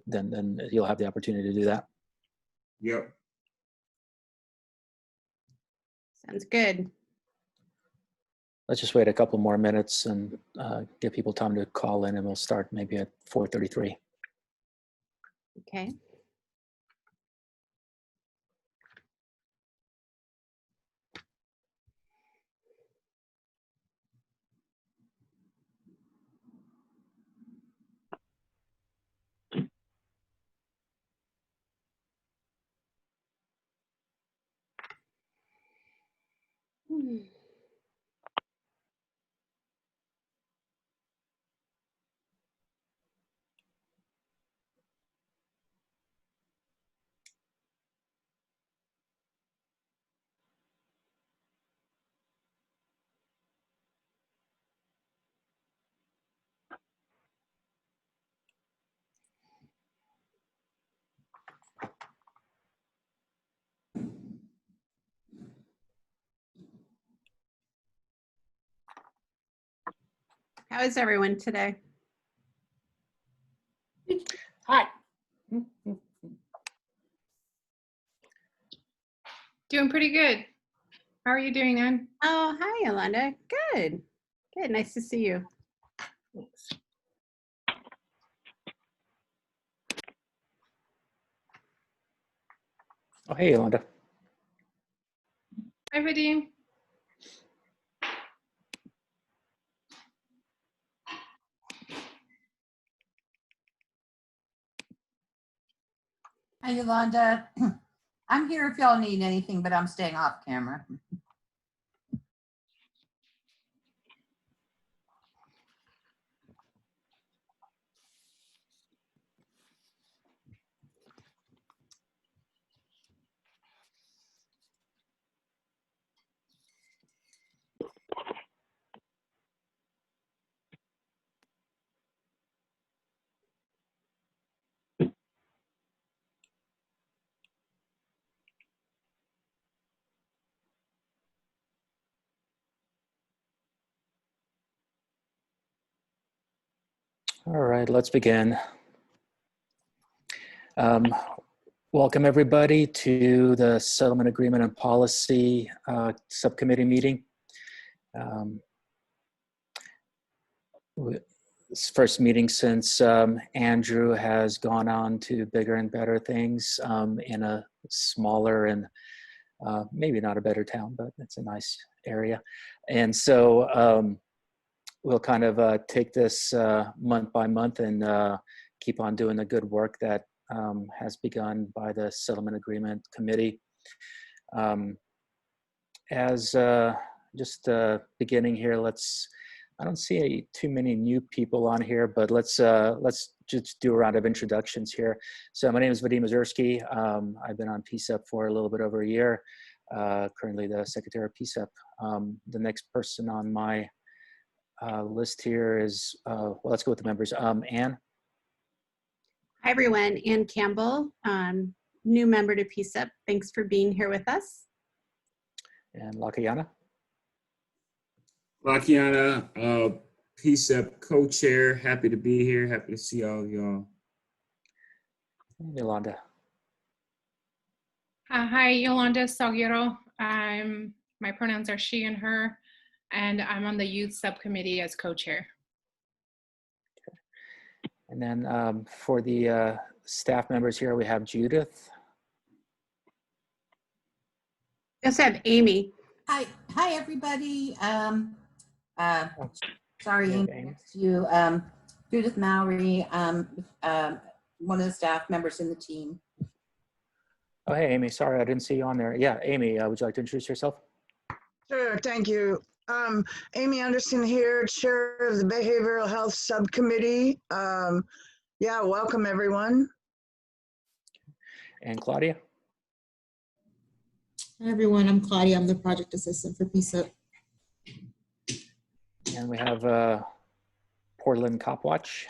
then you'll have the opportunity to do that. Yep. Sounds good. Let's just wait a couple more minutes and give people time to call in, and we'll start maybe at 4:33. Okay. How is everyone today? Hi. Doing pretty good. How are you doing, Ann? Oh, hi, Yolanda. Good. Good. Nice to see you. Oh, hey, Yolanda. Hi, Vadim. Hi, Yolanda. I'm here if y'all need anything, but I'm staying off camera. All right, let's begin. Welcome everybody to the Settlement Agreement and Policy Subcommittee meeting. It's first meeting since Andrew has gone on to bigger and better things in a smaller and maybe not a better town, but it's a nice area. And so we'll kind of take this month by month and keep on doing the good work that has begun by the Settlement Agreement Committee. As just beginning here, I don't see too many new people on here, but let's just do a round of introductions here. So my name is Vadim Mazursky. I've been on PCCEP for a little bit over a year, currently the Secretary of PCCEP. The next person on my list here is, well, let's go with the members. Ann. Hi, everyone. Ann Campbell, new member to PCCEP. Thanks for being here with us. And Lakayana. Lakiana, PCCEP co-chair. Happy to be here. Happy to see all of y'all. Yolanda. Hi, Yolanda Salguero. My pronouns are she and her, and I'm on the Youth Subcommittee as co-chair. And then for the staff members here, we have Judith. We also have Amy. Hi, everybody. Sorry, Yeah, Amy, next to you. Judith Mowry, one of the staff members in the team. Oh, hey, Amy. Sorry, I didn't see you on there. Yeah, Amy, would you like to introduce yourself? Sure, thank you. Amy Anderson here, Chair of the Behavioral Health Subcommittee. Yeah, welcome everyone. And Claudia? Hi everyone, I'm Claudia. I'm the project assistant for PCCEP. And we have Portland Copwatch.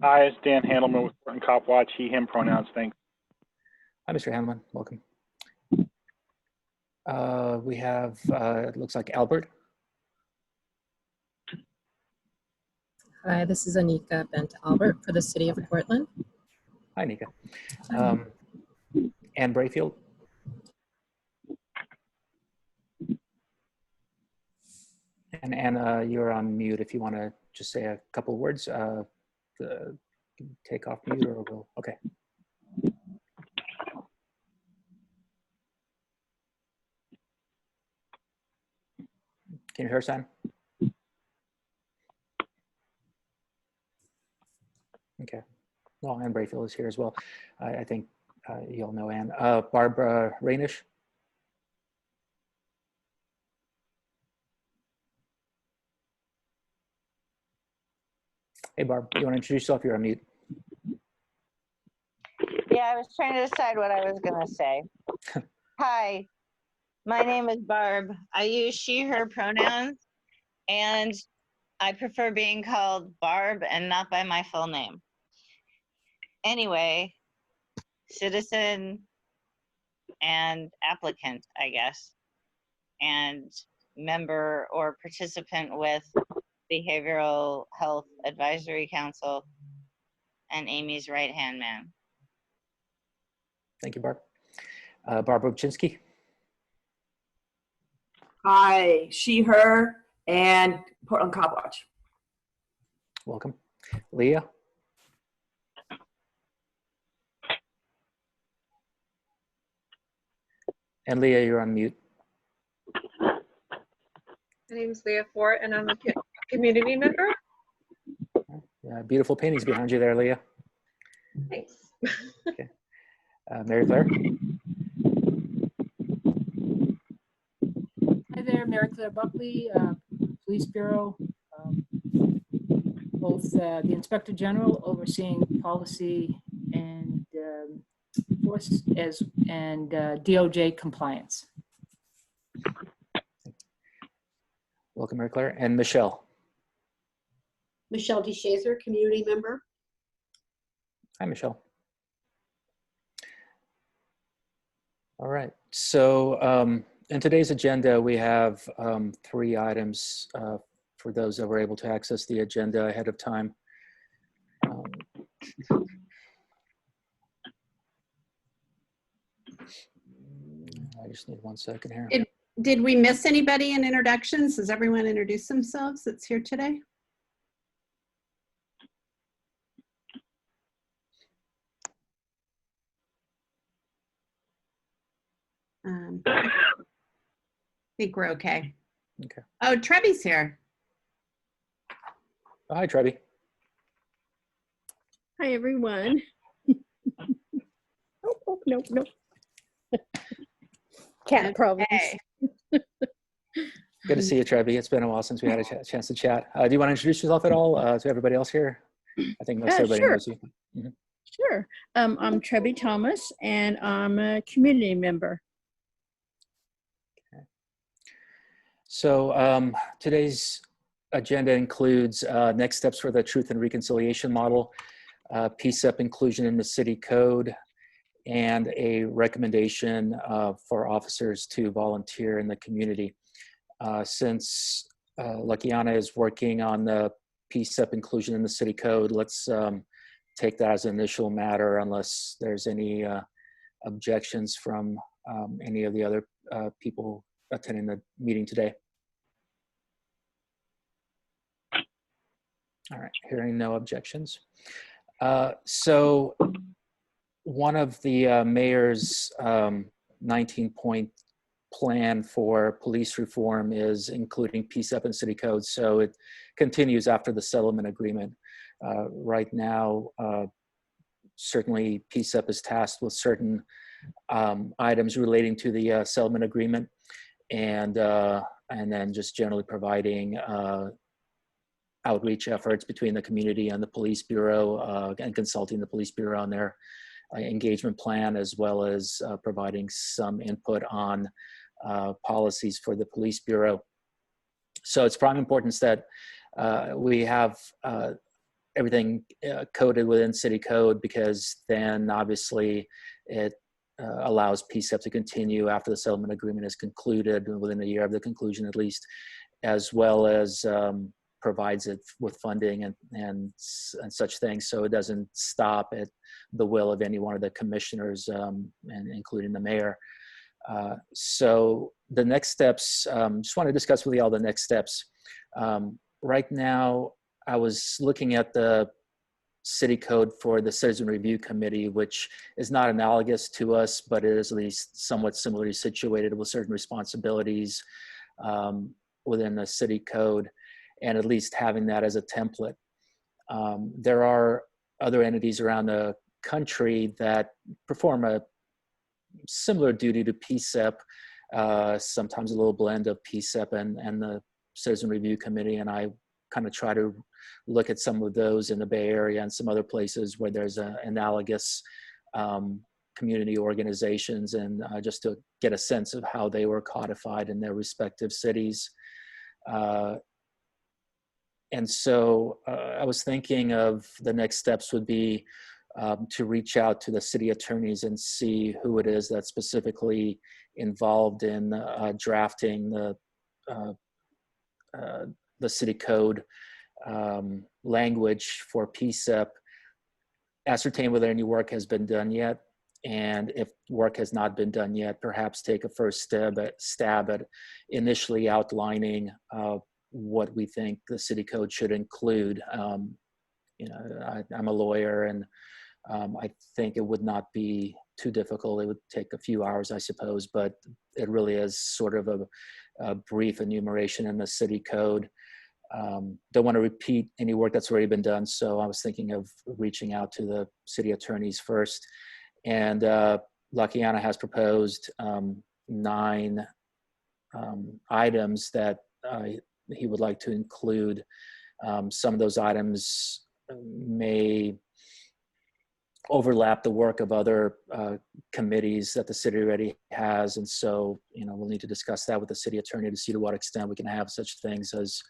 Hi, it's Dan Handelman with Portland Copwatch. He, him pronouns. Thanks. Hi, Mr. Handelman. Welcome. We have, it looks like Albert. Hi, this is Anika Bent Albert for the City of Portland. Hi, Nika. Ann Brayfield. And Anna, you're on mute if you want to just say a couple words. Take off mute or we'll, okay. Can you hear us, Ann? Okay. Well, Ann Brayfield is here as well. I think you'll know Ann. Barbara Rainish. Hey, Barb, you want to introduce yourself? You're on mute. Yeah, I was trying to decide what I was going to say. Hi, my name is Barb. I use she, her pronouns, and I prefer being called Barb and not by my full name. Anyway, citizen and applicant, I guess, and member or participant with Behavioral Health Advisory Council and Amy's right-hand man. Thank you, Barb. Barbara Obczynski. Hi, she, her, and Portland Cop Watch. Welcome. Leah. And Leah, you're on mute. My name is Leah Fort, and I'm a community member. Beautiful paintings behind you there, Leah. Thanks. Okay. Mary Claire. Hi there, Mary Claire Buckley, Police Bureau, both the Inspector General overseeing policy and force and DOJ compliance. Welcome, Mary Claire. And Michelle. Michelle DeShazer, community member. Hi, Michelle. All right. So in today's agenda, we have 3 items for those that were able to access the agenda ahead of time. I just need 1 second here. Did we miss anybody in introductions? Does everyone introduce themselves that's here today? I think we're okay. Okay. Oh, Treby's here. Oh, hi, Treby. Hi, everyone. Oh, no. Cat problems. Okay. Good to see you, Treby. It's been a while since we had a chance to chat. Do you want to introduce yourself at all to everybody else here? I think most everybody Sure. knows you. Mm-hmm. Sure. I'm Treby Thomas, and I'm a community member. So today's agenda includes next steps for the Truth and Reconciliation Model, PCCEP inclusion in the city code, and a recommendation for officers to volunteer in the community. Since Luciana is working on the PCCEP inclusion in the city code, let's take that as an initial matter unless there's any objections from any of the other people attending the meeting today. All right, hearing no objections. So one of the mayor's 19-point plan for police reform is including PCCEP in city code. So it continues after the settlement agreement. Right now, certainly PCCEP is tasked with certain items relating to the settlement agreement, and then just generally providing outreach efforts between the community and the police bureau, and consulting the police bureau on their engagement plan, as well as providing some input on policies for the police bureau. So it's prime importance that we have everything coded within city code, because then obviously it allows PCCEP to continue after the settlement agreement is concluded, within a year of the conclusion at least, as well as provides it with funding and such things. So it doesn't stop at the will of any one of the commissioners, and including the mayor. So the next steps, just want to discuss with you all the next steps. Right now, I was looking at the city code for the Citizen Review Committee, which is not analogous to us, but it is at least somewhat similarly situated with certain responsibilities within the city code, and at least having that as a template. There are other entities around the country that perform a similar duty to PCCEP, sometimes a little blend of PCCEP and the Citizen Review Committee, and I kind of try to look at some of those in the Bay Area and some other places where there's analogous community organizations, and just to get a sense of how they were codified in their respective cities. And so I was thinking of the next steps would be to reach out to the city attorneys and see who it is that's specifically involved in drafting the city code language for PCCEP, ascertain whether any work has been done yet, and if work has not been done yet, perhaps take a first stab at initially outlining what we think the city code should include. You know, I'm a lawyer, and I think it would not be too difficult. It would take a few hours, I suppose, but it really is sort of a brief enumeration in the city code. Don't want to repeat any work that's already been done, so I was thinking of reaching out to the city attorneys first. And Lakiana has proposed 9 items that he would like to include. Some of those items may overlap the work of other committees that the city already has, and so we'll need to discuss that with the city attorney to see to what extent we can have such things as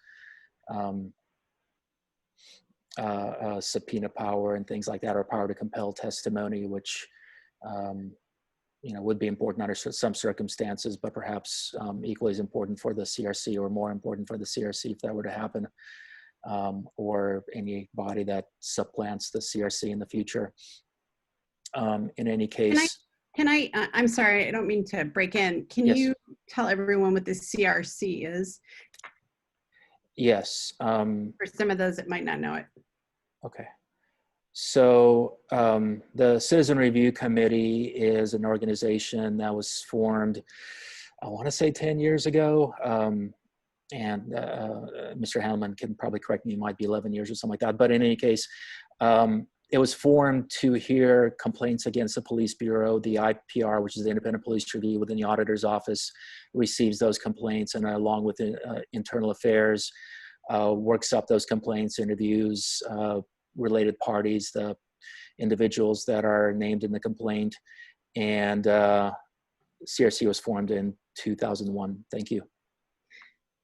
subpoena power and things like that, or power to compel testimony, which would be important under some circumstances, but perhaps equally as important for the CRC, or more important for the CRC if that were to happen, or any body that supplants the CRC in the future. In any case, I'm sorry, I don't mean to break in. Can Yes. you tell everyone what the CRC is? yes. For some of those that might not know it. Okay. So the Citizen Review Committee is an organization that was formed, I want to say 10 years ago. And Mr. Hellman can probably correct me, it might be 11 years or something like that. But in any case, it was formed to hear complaints against the police bureau. The IPR, which is the Independent Police Review within the auditor's office, receives those complaints, and along with internal affairs, works up those complaints, interviews related parties, the individuals that are named in the complaint. And CRC was formed in 2001. Thank you.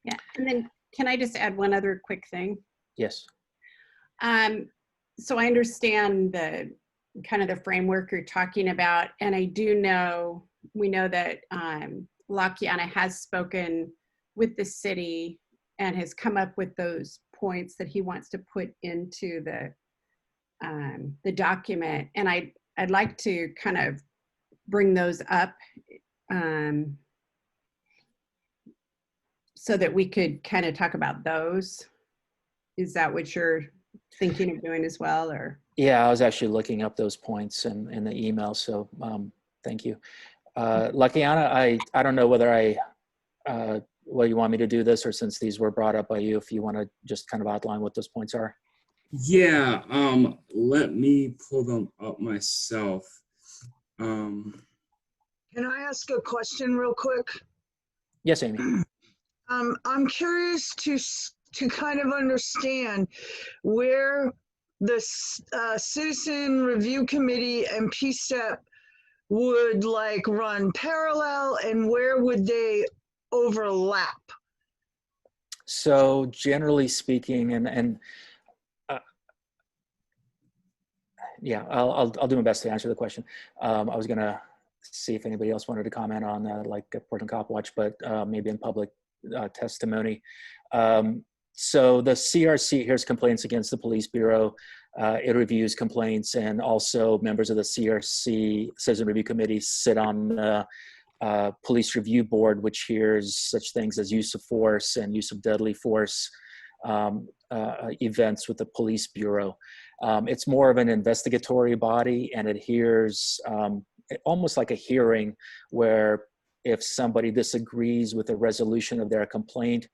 Yeah, and then can I just add one other quick thing? Yes. So I understand the kind of the framework you're talking about, and I do know, we know that Lakiana has spoken with the city and has come up with those points that he wants to put into the document, and I'd like to kind of bring those up so that we could kind of talk about those. Is that what you're thinking of doing as well, or? Yeah, I was actually looking up those points in the email, so thank you. Lakiana, I don't know whether you want me to do this, or since these were brought up by you, if you want to just kind of outline what those points are. Yeah, let me pull them up myself. Can I ask a question real quick? Yes, Amy. I'm curious to kind of understand where the Citizen Review Committee and PCCEP would like run parallel, and where would they overlap? So generally speaking, and yeah, I'll do my best to answer the question. I was gonna see if anybody else wanted to comment on like Portland Cop Watch, but maybe in public testimony. So the CRC hears complaints against the police bureau. It reviews complaints, and also members of the CRC Citizen Review Committee sit on the police review board, which hears such things as use of force and use of deadly force events with the police bureau. It's more of an investigatory body, and it hears almost like a hearing where if somebody disagrees with the resolution of their complaint,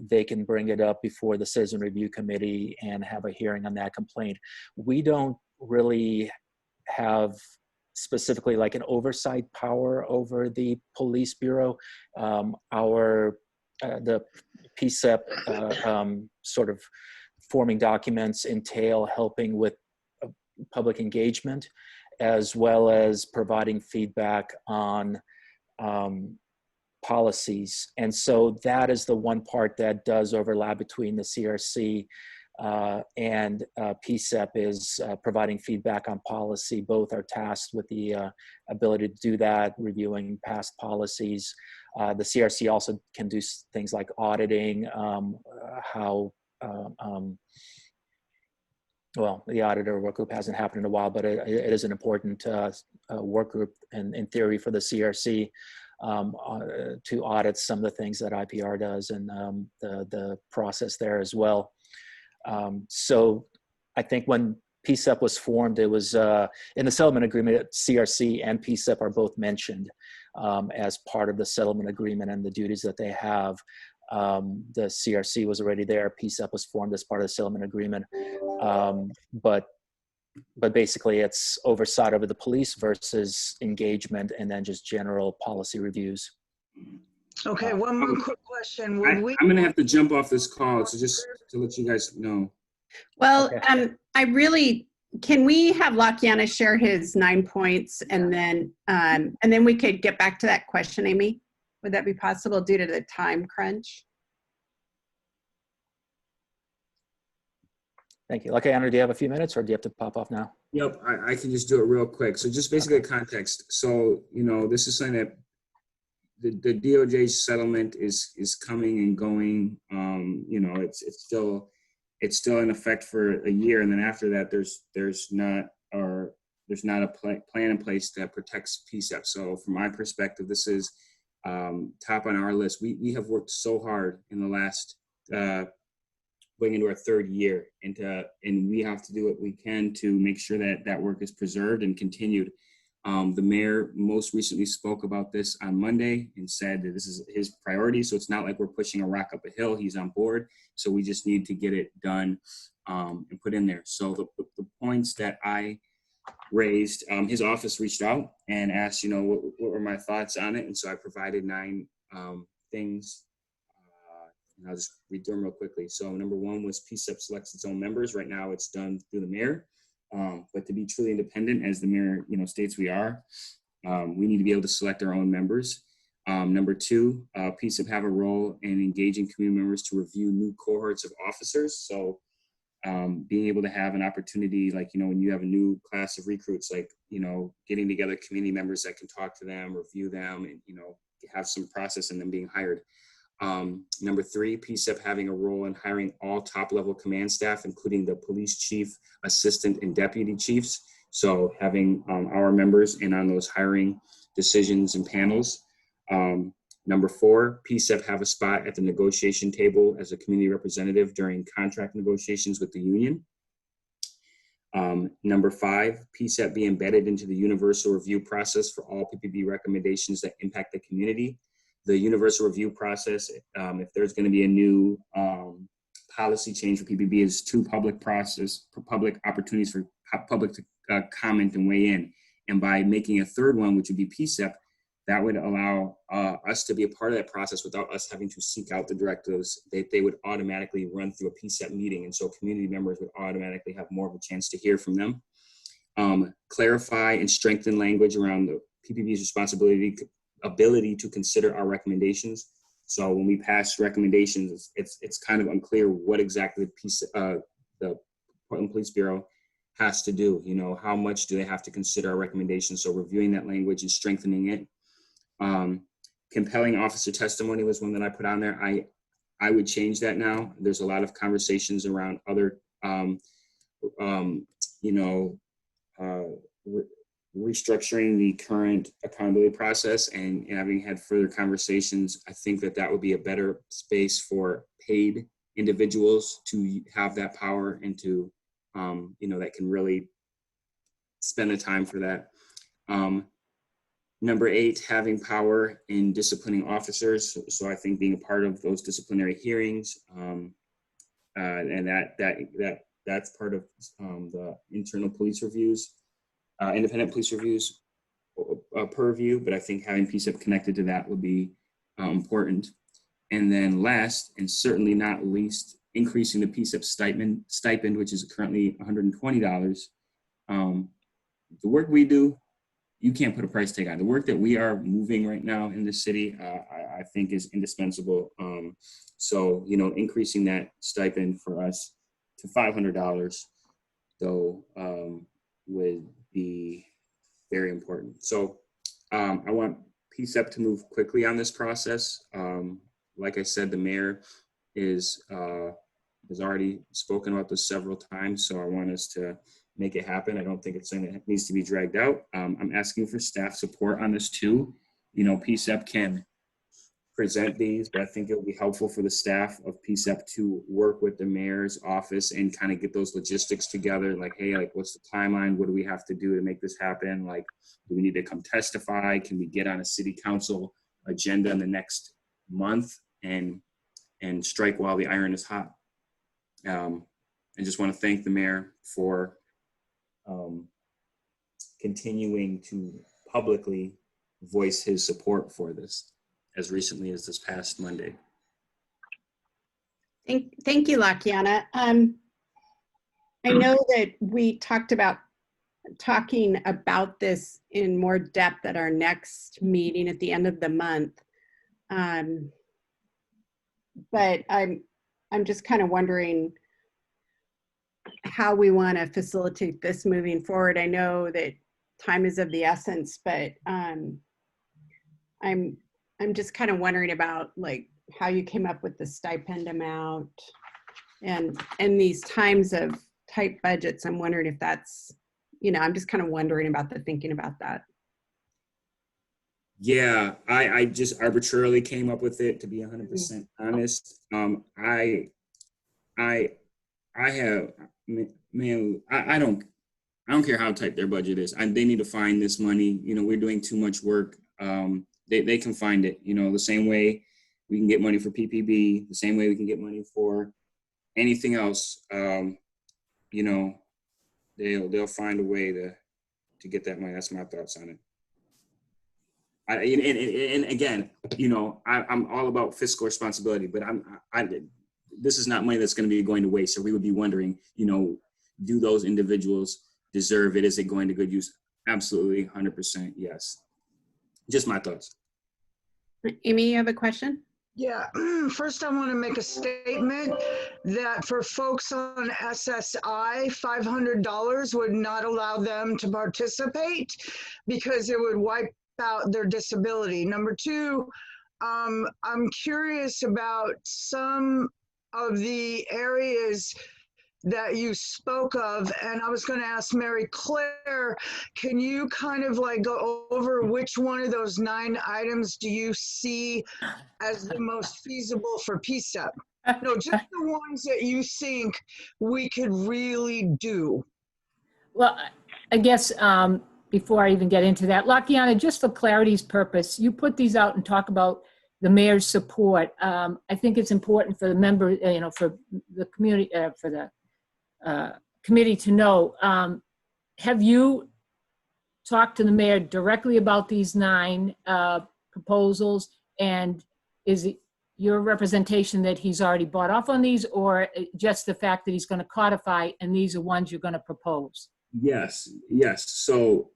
they can bring it up before the Citizen Review Committee and have a hearing on that complaint. We don't really have specifically like an oversight power over the police bureau. The PCCEP sort of forming documents entail helping with public engagement, as well as providing feedback on policies. And so that is the one part that does overlap between the CRC and PCCEP is providing feedback on policy. Both are tasked with the ability to do that, reviewing past policies. The CRC also can do things like auditing well, the auditor work group hasn't happened in a while, but it is an important work group in theory for the CRC to audit some of the things that IPR does and the process there as well. So I think when PCCEP was formed, it was in the settlement agreement, CRC and PCCEP are both mentioned as part of the settlement agreement and the duties that they have. The CRC was already there. PCCEP was formed as part of the settlement agreement. But basically it's oversight over the police versus engagement and then just general policy reviews. Okay, one more quick question. I'm going to have to jump off this call, so just to let you guys know. Well, can we have Lakiana share his 9 points and then we could get back to that question, Amy? Would that be possible due to the time crunch? Thank you. Okay, Andrew, do you have a few minutes or do you have to pop off now? Yep, I can just do it real quick. So just basically context. So, this is something that the DOJ settlement is coming and going. It's still in effect for a year, and then after that, there's not a plan in place that protects PCCEP. So from my perspective, this is top on our list. We have worked so hard in the last going into our third year, and we have to do what we can to make sure that work is preserved and continued. The mayor most recently spoke about this on Monday and said that this is his priority. So it's not like we're pushing a rock up a hill. He's on board. So we just need to get it done and put in there. So the points that I raised, his office reached out and asked, what were my thoughts on it? And so I provided 9 things. And I'll just read them real quickly. So number 1 was PCCEP selects its own members. Right now it's done through the mayor. But to be truly independent, as the mayor states we are, we need to be able to select our own members. Number 2, PCCEP have a role in engaging community members to review new cohorts of officers. So being able to have an opportunity, like, when you have a new class of recruits, like, getting together community members that can talk to them, review them, and, have some process in them being hired. Number 3, PCCEP having a role in hiring all top-level command staff, including the police chief, assistant, and deputy chiefs. So having our members in on those hiring decisions and panels. Number 4, PCCEP have a spot at the negotiation table as a community representative during contract negotiations with the union. Number 5, PCCEP be embedded into the universal review process for all PPB recommendations that impact the community. The universal review process, if there's going to be a new policy change for PPB, is 2 public opportunities for public to comment and weigh in. And by making a 3rd one, which would be PCCEP, that would allow us to be a part of that process without us having to seek out the directives. They would automatically run through a PCCEP meeting. And so community members would automatically have more of a chance to hear from them. Clarify and strengthen language around the PPB's ability to consider our recommendations. So when we pass recommendations, it's kind of unclear what exactly the Portland Police Bureau has to do. How much do they have to consider our recommendations? So reviewing that language and strengthening it. Compelling officer testimony was one that I put on there. I would change that now. There's a lot of conversations around other, restructuring the current accountability process, and having had further conversations, I think that would be a better space for paid individuals to have that power and to, that can really spend the time for that. Number 8, having power in disciplining officers. So I think being a part of those disciplinary hearings, and that's part of the internal police reviews, independent police reviews purview. But I think having PCCEP connected to that would be important. And then last, and certainly not least, increasing the PCCEP stipend, which is currently $120. The work we do, you can't put a price tag on. The work that we are moving right now in the city, I think is indispensable. So, increasing that stipend for us to $500, though, would be very important. So I want PCCEP to move quickly on this process. Like I said, the mayor has already spoken about this several times, so I want us to make it happen. I don't think it's something that needs to be dragged out. I'm asking for staff support on this too. PCCEP can present these, but I think it will be helpful for the staff of PCCEP to work with the mayor's office and kind of get those logistics together. Like, hey, what's the timeline? What do we have to do to make this happen? Like, do we need to come testify? Can we get on a city council agenda in the next month and strike while the iron is hot? I just want to thank the mayor for continuing to publicly voice his support for this as recently as this past Monday. Thank you, Lakiana. I know that we talked about talking about this in more depth at our next meeting at the end of the month. But I'm just kind of wondering how we want to facilitate this moving forward. I know that time is of the essence, but I'm just kind of wondering about how you came up with the stipend amount, and in these times of tight budgets, I'm wondering if that's, I'm just kind of wondering about the thinking about that. Yeah, I just arbitrarily came up with it, to be 100% honest. I have, man, I don't care how tight their budget is. They need to find this money. We're doing too much work. They can find it. The same way we can get money for PPB, the same way we can get money for anything else. They'll find a way to get that money. That's my thoughts on it. And again, I'm all about fiscal responsibility, but this is not money that's going to be going to waste. So we would be wondering, do those individuals deserve it? Is it going to good use? Absolutely, 100% yes. Just my thoughts. Amy, you have a question? Yeah, first I want to make a statement that for folks on SSI, $500 would not allow them to participate because it would wipe out their disability. Number 2, I'm curious about some of the areas that you spoke of, and I was going to ask Mary Claire, can you kind of go over which one of those 9 items do you see as the most feasible for PCCEP? No, just the ones that you think we could really do. Well, I guess before I even get into that, Lakiana, just for clarity's purpose, you put these out and talk about the mayor's support. I think it's important for the member, for the community, for the committee to know, have you talked to the mayor directly about these 9 proposals, and is it your representation that he's already bought off on these, or just the fact that he's going to codify and these are ones you're going to propose? Yes. So,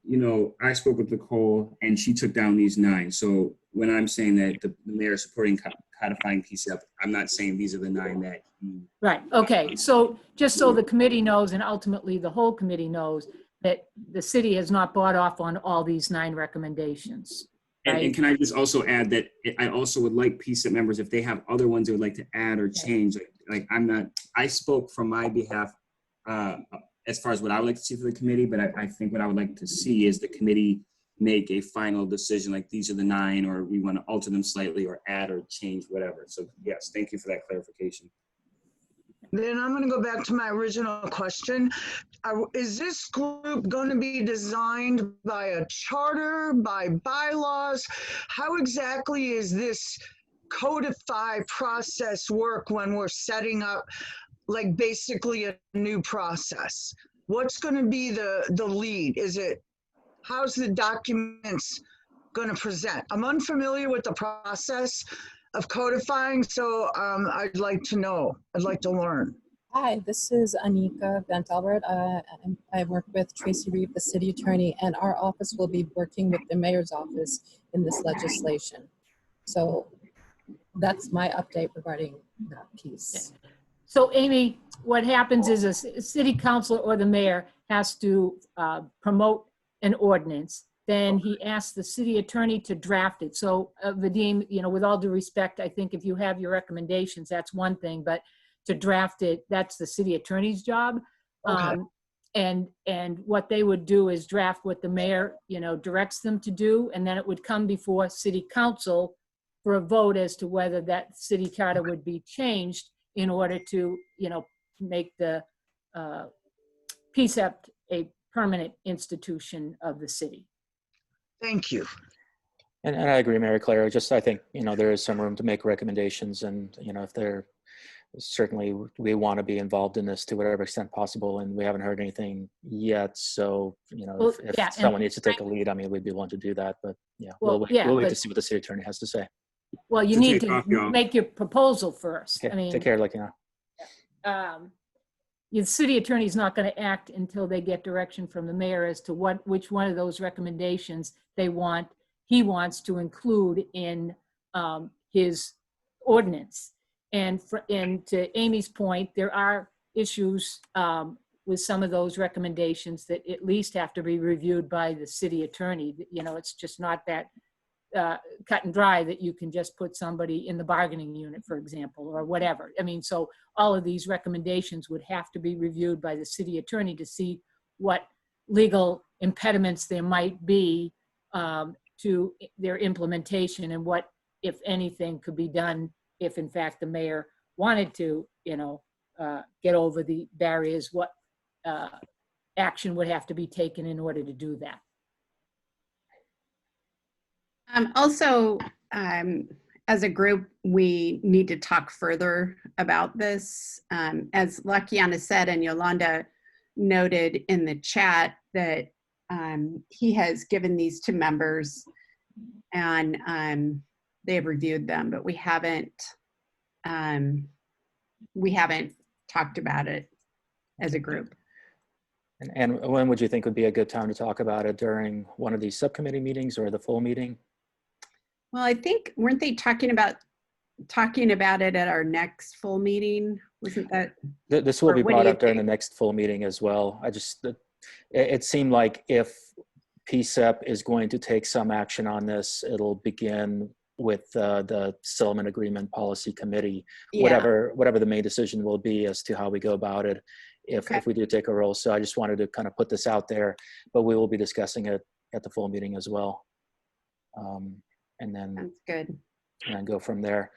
I spoke with Nicole and she took down these 9. So when I'm saying that the mayor is supporting codifying PCCEP, I'm not saying these are the 9 that. Right. Okay. So just so the committee knows, and ultimately the whole committee knows, that the city has not bought off on all these 9 recommendations. And can I just also add that I also would like PCEP members, if they have other ones they would like to add or change, like I spoke from my behalf as far as what I would like to see for the committee, but I think what I would like to see is the committee make a final decision, like these are the 9, or we want to alter them slightly or add or change, whatever. So yes, thank you for that clarification. Then I'm going to go back to my original question. Is this group going to be designed by a charter, by bylaws? How exactly is this codify process work when we're setting up like basically a new process? What's going to be the lead? How's the documents going to present? I'm unfamiliar with the process of codifying, so I'd like to know. I'd like to learn. Hi, this is Anika Bent Albert. I work with Tracy Reeve, the city attorney, and our office will be working with the mayor's office in this legislation. So that's my update regarding that piece. So Amy, what happens is a city council or the mayor has to promote an ordinance. Then he asks the city attorney to draft it. So Vadim, with all due respect, I think if you have your recommendations, that's one thing, but to draft it, that's the city attorney's job. Okay. And what they would do is draft what the mayor, directs them to do, and then it would come before city council for a vote as to whether that city charter would be changed in order to, make the PCEP a permanent institution of the city. Thank you. And I agree, Mary Claire. I think, there is some room to make recommendations, and, if they're certainly, we want to be involved in this to whatever extent possible, and we haven't heard anything yet. So, if someone needs to take a lead, we'd be willing to do that. But yeah, we'll wait to see what the city attorney has to say. Well, you need to make your proposal first. Okay, take care, The city attorney is not going to act until they get direction from the mayor as to which one of those recommendations he wants to include in his ordinance. And to Amy's point, there are issues with some of those recommendations that at least have to be reviewed by the city attorney. It's just not that cut and dry that you can just put somebody in the bargaining unit, for example, or whatever. So all of these recommendations would have to be reviewed by the city attorney to see what legal impediments there might be to their implementation, and what, if anything, could be done if in fact the mayor wanted to, get over the barriers, what action would have to be taken in order to do that. Also, as a group, we need to talk further about this. As Lakiana said, and Yolanda noted in the chat, that he has given these to members, and they have reviewed them, but we haven't talked about it as a group. And when would you think would be a good time to talk about it? During one of these subcommittee meetings or the full meeting? Well, I think, weren't they talking about it at our next full meeting? Wasn't that? This will be brought up during the next full meeting as well. It seemed like if PCEP is going to take some action on this, it'll begin with the settlement agreement policy committee, whatever the main decision will be as to how we go about it, if we do take a role. So I just wanted to kind of put this out there, but we will be discussing it at the full meeting as well. And then that's good. And then go from there.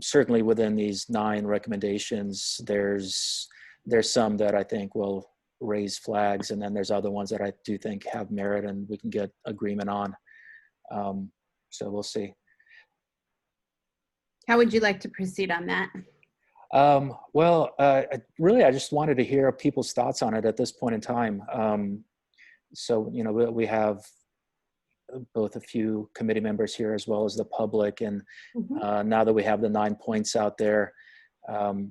Certainly within these 9 recommendations, there's some that I think will raise flags, and then there's other ones that I do think have merit and we can get agreement on. So we'll see. How would you like to proceed on that? I just wanted to hear people's thoughts on it at this point in time. So, we have both a few committee members here as well as the public. And now that we have the 9 points out there,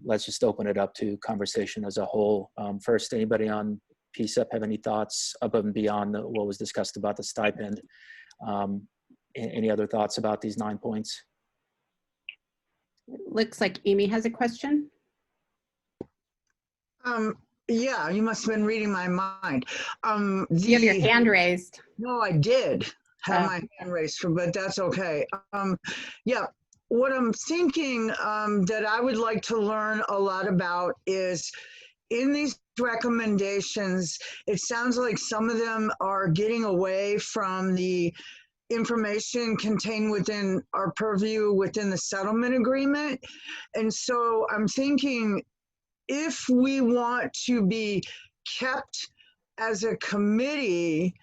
let's just open it up to conversation as a whole. First, anybody on PCEP have any thoughts above and beyond what was discussed about the stipend? Any other thoughts about these 9 points? Looks like Amy has a question. Yeah, you must have been reading my mind. You have your hand raised. No, I did. have my hand raised for, but that's okay. Yeah, what I'm thinking that I would like to learn a lot about is in these recommendations, it sounds like some of them are getting away from the information contained within our purview within the settlement agreement. And so I'm thinking if we want to be kept as a committee,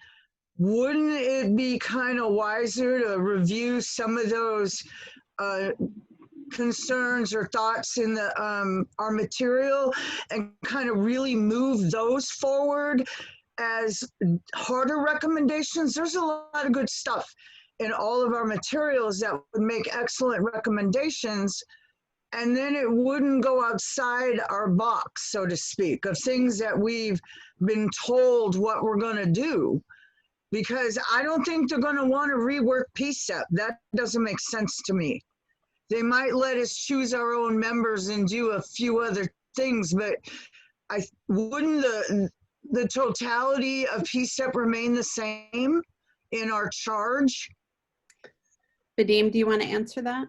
wouldn't it be kind of wiser to review some of those concerns or thoughts in the our material and kind of really move those forward as harder recommendations? There's a lot of good stuff in all of our materials that would make excellent recommendations, and then it wouldn't go outside our box, so to speak, of things that we've been told what we're going to do. Because I don't think they're going to want to rework PCCEP. That doesn't make sense to me. They might let us choose our own members and do a few other things, but wouldn't the totality of PCCEP remain the same in our charge? Vadim, do you want to answer that?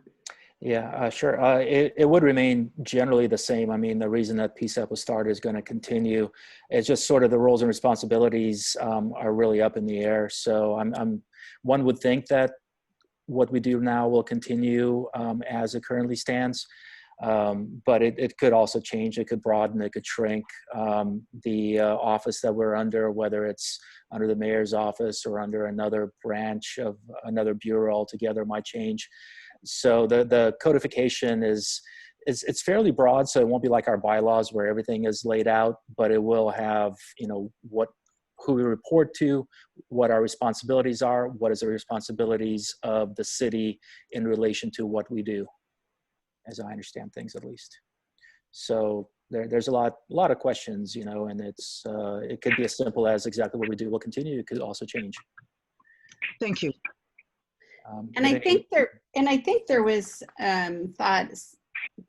Yeah, sure. It would remain generally the same. I mean, the reason that PCCEP was started is going to continue. It's just sort of the roles and responsibilities are really up in the air. So one would think that what we do now will continue as it currently stands. But it could also change. It could broaden, it could shrink. The office that we're under, whether it's under the mayor's office or under another branch of another bureau altogether, might change. So the codification it's fairly broad, so it won't be like our bylaws where everything is laid out, but it will have, you know, who we report to, what our responsibilities are, what is the responsibilities of the city in relation to what we do, as I understand things at least. So there's a lot of questions, you know, and it could be as simple as exactly what we do will continue. It could also change. Thank you. And I think there was thoughts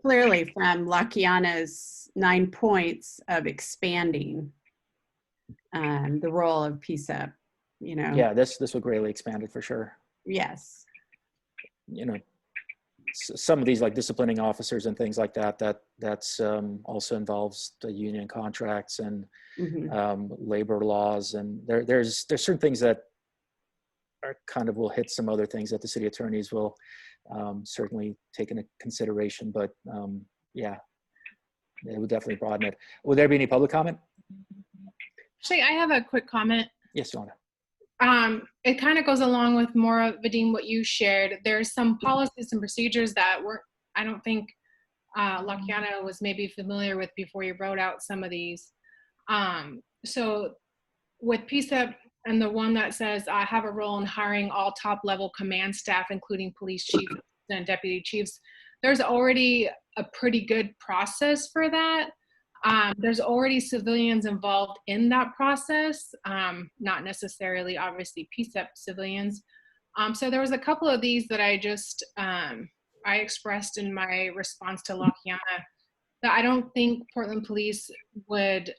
clearly from Lakiana's 9 points of expanding the role of PCCEP, you know. Yeah, this would greatly expand it for sure. Yes. You know, some of these like disciplining officers and things like that's also involves the union contracts and labor laws, and there's certain things that are kind of will hit some other things that the city attorneys will certainly take into consideration, but yeah, it would definitely broaden it. Would there be any public comment? Actually, I have a quick comment. Yes, Joanna. It kind of goes along with more of, Vadim, what you shared. There's some policies and procedures that I don't think Lakiana was maybe familiar with before you wrote out some of these. So with PCCEP and the one that says, I have a role in hiring all top level command staff, including police chiefs and deputy chiefs, there's already a pretty good process for that. There's already civilians involved in that process, not necessarily obviously PCCEP civilians. So there was a couple of these that I just, I expressed in my response to Lakiana that I don't think Portland Police would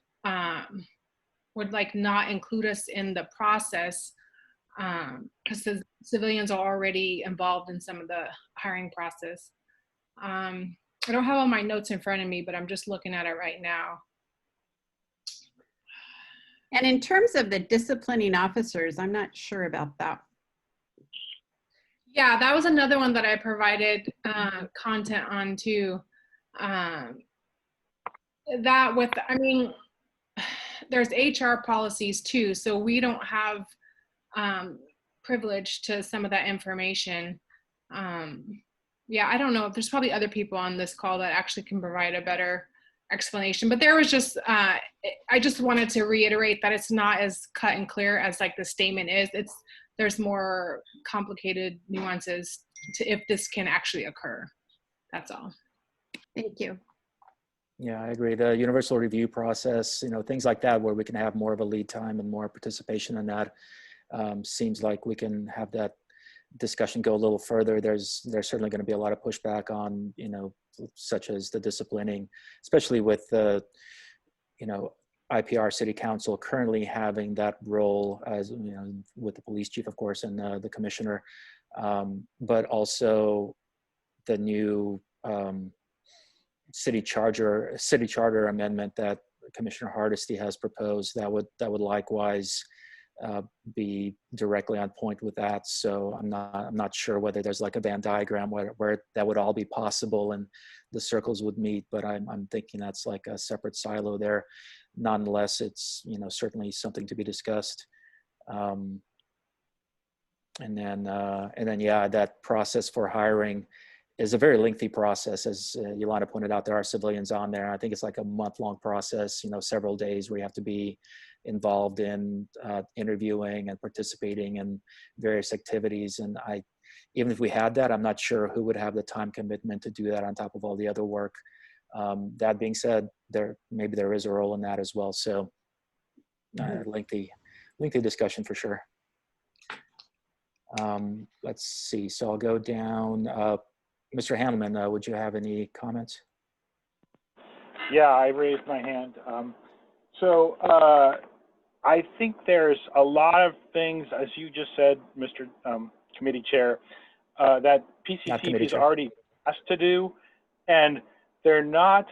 like not include us in the process because the civilians are already involved in some of the hiring process. I don't have all my notes in front of me, but I'm just looking at it right now. And in terms of the disciplining officers, I'm not sure about that. Yeah, that was another one that I provided content on too. That with, I mean, there's HR policies too, so we don't have privilege to some of that information. Yeah, I don't know if there's probably other people on this call that actually can provide a better explanation, but there was just, I just wanted to reiterate that it's not as cut and clear as like the statement is. There's more complicated nuances to if this can actually occur. That's all. Thank you. Yeah, I agree. The universal review process, you know, things like that where we can have more of a lead time and more participation in that seems like we can have that discussion go a little further. There's certainly going to be a lot of pushback on, you know, such as the disciplining, especially with the, you know, IPR City Council currently having that role, as you know, with the police chief, of course, and the commissioner, but also the new city charter amendment that Commissioner Hardesty has proposed that would likewise be directly on point with that. So I'm not sure whether there's like a Venn diagram where that would all be possible and the circles would meet, but I'm thinking that's like a separate silo there. Nonetheless, it's, you know, certainly something to be discussed. And then yeah, that process for hiring is a very lengthy process. As Yolanda pointed out, there are civilians on there. I think it's like a month-long process, you know, several days where you have to be involved in interviewing and participating in various activities. And even if we had that, I'm not sure who would have the time commitment to do that on top of all the other work. That being said, maybe there is a role in that as well. So lengthy discussion for sure. Let's see, so I'll go down. Mr. Handelman, would you have any comments? Yeah, I raised my hand. I think there's a lot of things, as you just said, Mr. Committee Chair, that PCCEP is already asked to do, and they're not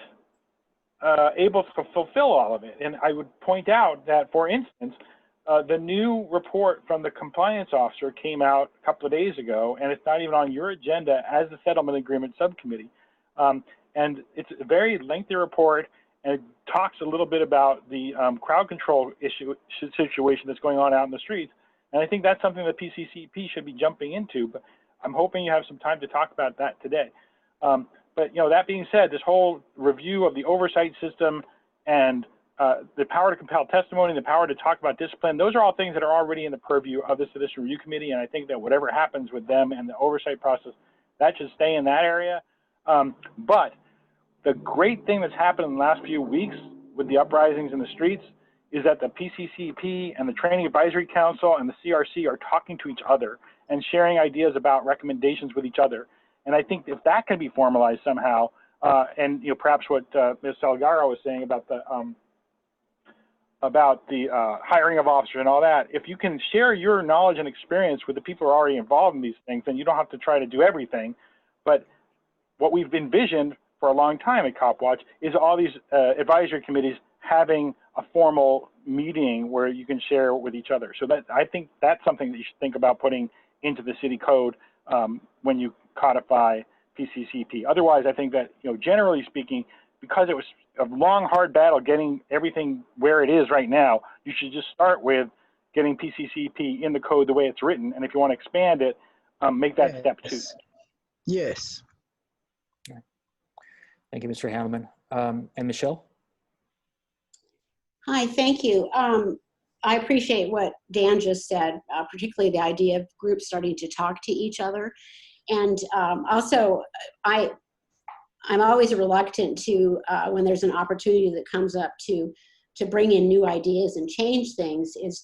able to fulfill all of it. And I would point out that, for instance, the new report from the compliance officer came out a couple of days ago, and it's not even on your agenda as the settlement agreement subcommittee. And it's a very lengthy report, and it talks a little bit about the crowd control situation that's going on out in the streets. And I think that's something that PCCEP should be jumping into, but I'm hoping you have some time to talk about that today. But you know, that being said, this whole review of the oversight system and the power to compel testimony, the power to talk about discipline, those are all things that are already in the purview of the Citizen Review Committee, and I think that whatever happens with them and the oversight process, that should stay in that area. But the great thing that's happened in the last few weeks with the uprisings in the streets is that the PCCEP and the Training Advisory Council and the CRC are talking to each other and sharing ideas about recommendations with each other. And I think if that can be formalized somehow, and you know, perhaps what Ms. Salgaro was saying about the hiring of officers and all that, if you can share your knowledge and experience with the people who are already involved in these things, then you don't have to try to do everything. But what we've envisioned for a long time at CopWatch is all these advisory committees having a formal meeting where you can share with each other. So that, I think that's something that you should think about putting into the city code when you codify PCCEP. Otherwise, I think that, you know, generally speaking, because it was a long, hard battle getting everything where it is right now, you should just start with getting PCCEP in the code the way it's written. And if you want to expand it, make that step two. Yes. Thank you, Mr. Handelman. And Michelle? Hi, thank you. I appreciate what Dan just said, particularly the idea of groups starting to talk to each other. And also, I'm always reluctant to, when there's an opportunity that comes up to bring in new ideas and change things, is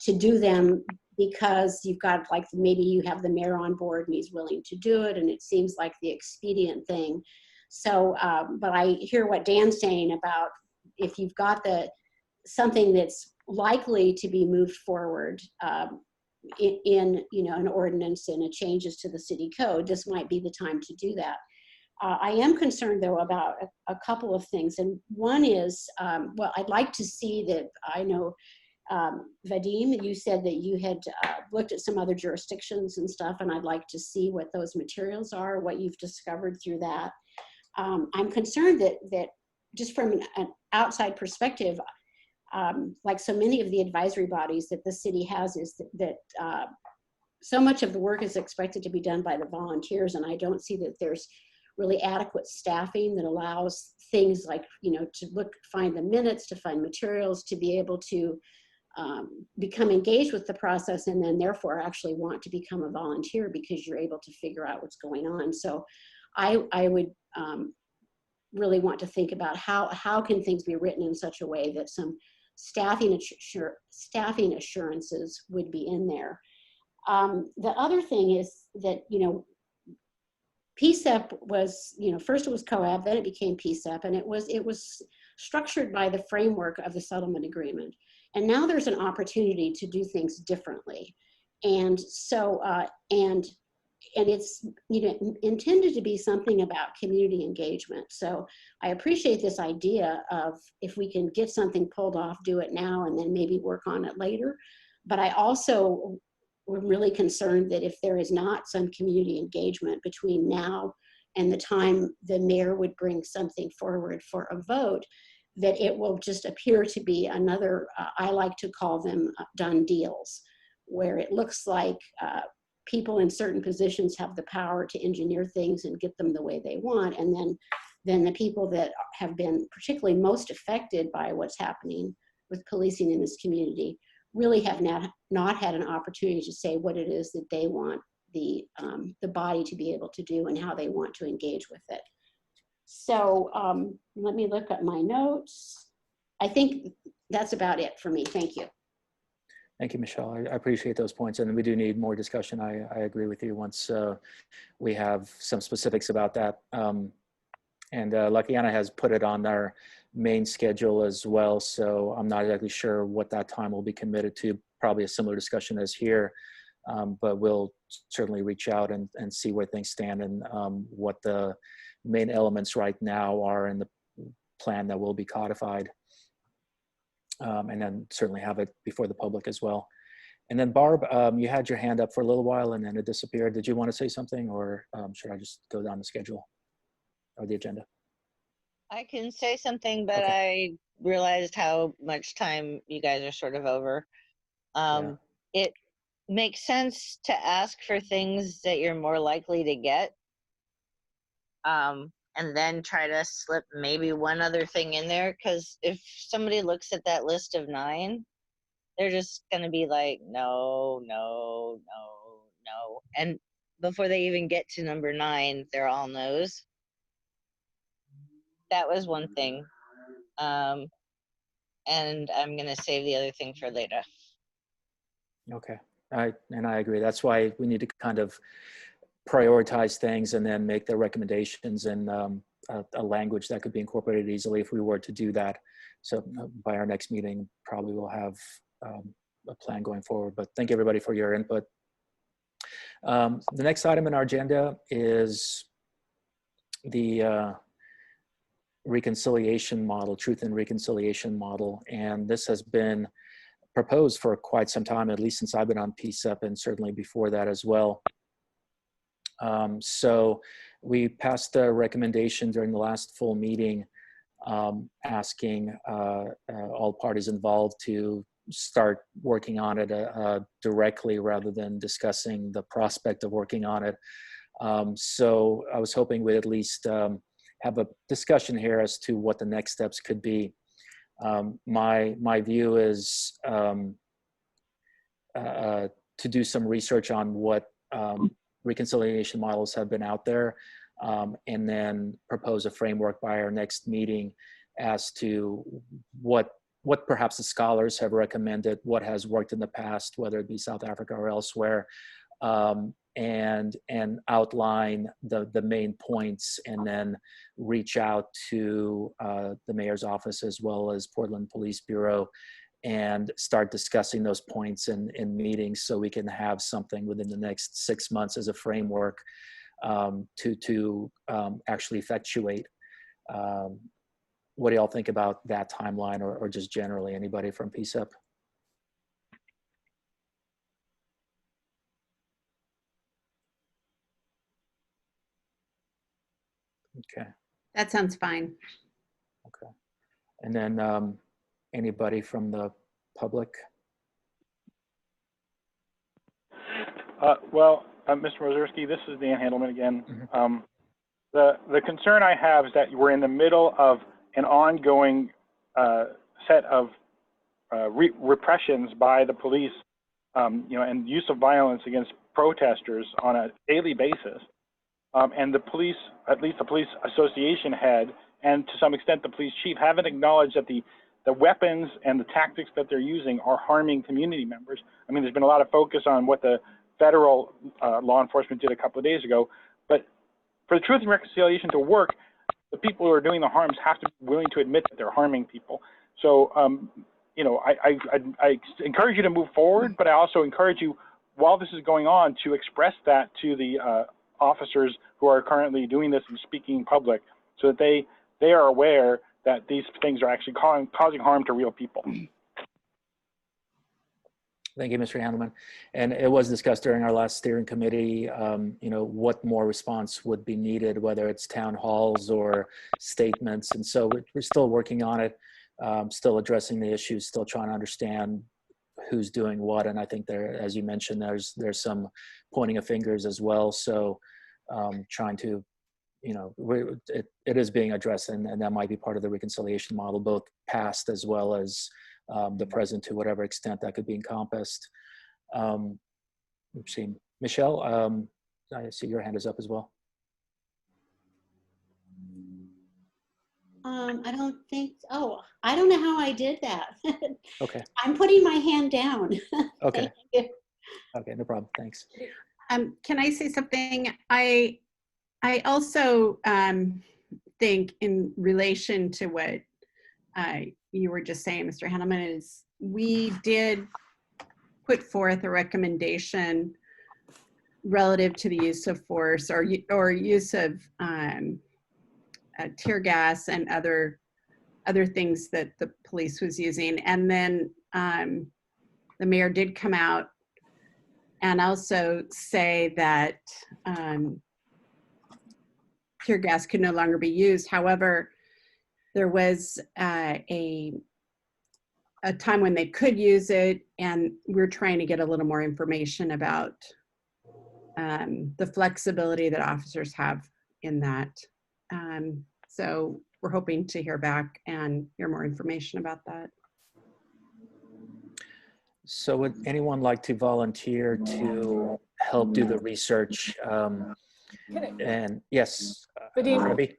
to do them because you've got, like, maybe you have the mayor on board and he's willing to do it, and it seems like the expedient thing. So, but I hear what Dan's saying about if you've got something that's likely to be moved forward in you know, an ordinance and a changes to the city code, this might be the time to do that. I am concerned, though, about a couple of things. And one is, well, I'd like to see that, I know, Vadim, you said that you had looked at some other jurisdictions and stuff, and I'd like to see what those materials are, what you've discovered through that. I'm concerned that just from an outside perspective, like so many of the advisory bodies that the city has, is that so much of the work is expected to be done by the volunteers, and I don't see that there's really adequate staffing that allows things like, you know, to find the minutes, to find materials, to be able to become engaged with the process, and then therefore actually want to become a volunteer because you're able to figure out what's going on. So I would really want to think about how can things be written in such a way that some staffing assurances would be in there. The other thing is that, you know, PCCEP was, you know, first it was COAB, then it became PCCEP, and it was structured by the framework of the settlement agreement. And now there's an opportunity to do things differently. And so, and it's, you know, intended to be something about community engagement. So I appreciate this idea of, if we can get something pulled off, do it now and then maybe work on it later. But I also am really concerned that if there is not some community engagement between now and the time the mayor would bring something forward for a vote, that it will just appear to be another, I like to call them done deals, where it looks like people in certain positions have the power to engineer things and get them the way they want. And then the people that have been particularly most affected by what's happening with policing in this community really have not had an opportunity to say what it is that they want the body to be able to do and how they want to engage with it. So let me look at my notes. I think that's about it for me. Thank you. Thank you, Michelle. I appreciate those points, and we do need more discussion. I agree with you once we have some specifics about that. And Luciana has put it on our main schedule as well, so I'm not exactly sure what that time will be committed to. Probably a similar discussion as here, but we'll certainly reach out and see where things stand and what the main elements right now are in the plan that will be codified. And then certainly have it before the public as well. And then Barb, you had your hand up for a little while and then it disappeared. Did you want to say something, or should I just go down the schedule or the agenda? I can say something, but Okay. I realized how much time you guys are sort of over. It makes sense to ask for things that you're more likely to get. And then try to slip maybe one other thing in there, because if somebody looks at that list of 9, they're just going to be like, no, no, no, no. And before they even get to number 9, they're all no's. That was one thing. And I'm going to save the other thing for later. Okay, I agree. That's why we need to kind of prioritize things and then make the recommendations in a language that could be incorporated easily if we were to do that. So by our next meeting, probably we'll have a plan going forward. But thank you everybody for your input. The next item in our agenda is the reconciliation model, truth and reconciliation model. And this has been proposed for quite some time, at least since I've been on PCCEP and certainly before that as well. So we passed a recommendation during the last full meeting asking all parties involved to start working on it directly rather than discussing the prospect of working on it. So I was hoping we'd at least have a discussion here as to what the next steps could be. My view is to do some research on what reconciliation models have been out there, and then propose a framework by our next meeting as to what perhaps the scholars have recommended, what has worked in the past, whether it be South Africa or elsewhere, and outline the main points, and then reach out to the mayor's office as well as Portland Police Bureau and start discussing those points in meetings so we can have something within the next 6 months as a framework to actually effectuate. What do y'all think about that timeline, or just generally? Anybody from PCCEP? Okay. That sounds fine. Okay. And then anybody from the public? Well, Mr. Mozerski, this is Dan Handelman again. Mm-hmm. The concern I have is that we're in the middle of an ongoing set of repressions by the police, and use of violence against protesters on a daily basis. And the police, at least the police association head, and to some extent the police chief, haven't acknowledged that the weapons and the tactics that they're using are harming community members. I mean, there's been a lot of focus on what the federal law enforcement did a couple of days ago, but for the Truth and Reconciliation to work, the people who are doing the harms have to be willing to admit that they're harming people. So, you know, I encourage you to move forward, but I also encourage you, while this is going on, to express that to the officers who are currently doing this and speaking in public, so that they are aware that these things are actually causing harm to real people. Thank you, Mr. Handelman. And it was discussed during our last steering committee, you know, what more response would be needed, whether it's town halls or statements. And so we're still working on it, still addressing the issues, still trying to understand who's doing what. And I think there, as you mentioned, there's some pointing of fingers as well. So trying to, you know, it is being addressed, and that might be part of the reconciliation model, both past as well as the present, to whatever extent that could be encompassed. We've seen Michelle. I see your hand is up as well. I don't think. Oh, I don't know how I did that. Okay. I'm putting my hand down. Okay. Okay, no problem. Thanks. Can I say something? I also think, in relation to what you were just saying, Mr. Handelman, is we did put forth a recommendation relative to the use of force or use of tear gas and other things that the police was using. And then the mayor did come out and also say that tear gas could no longer be used. However, there was a time when they could use it, and we're trying to get a little more information about the flexibility that officers have in that. So we're hoping to hear back and hear more information about that. So would anyone like to volunteer to help do the research? And yes, Debbie?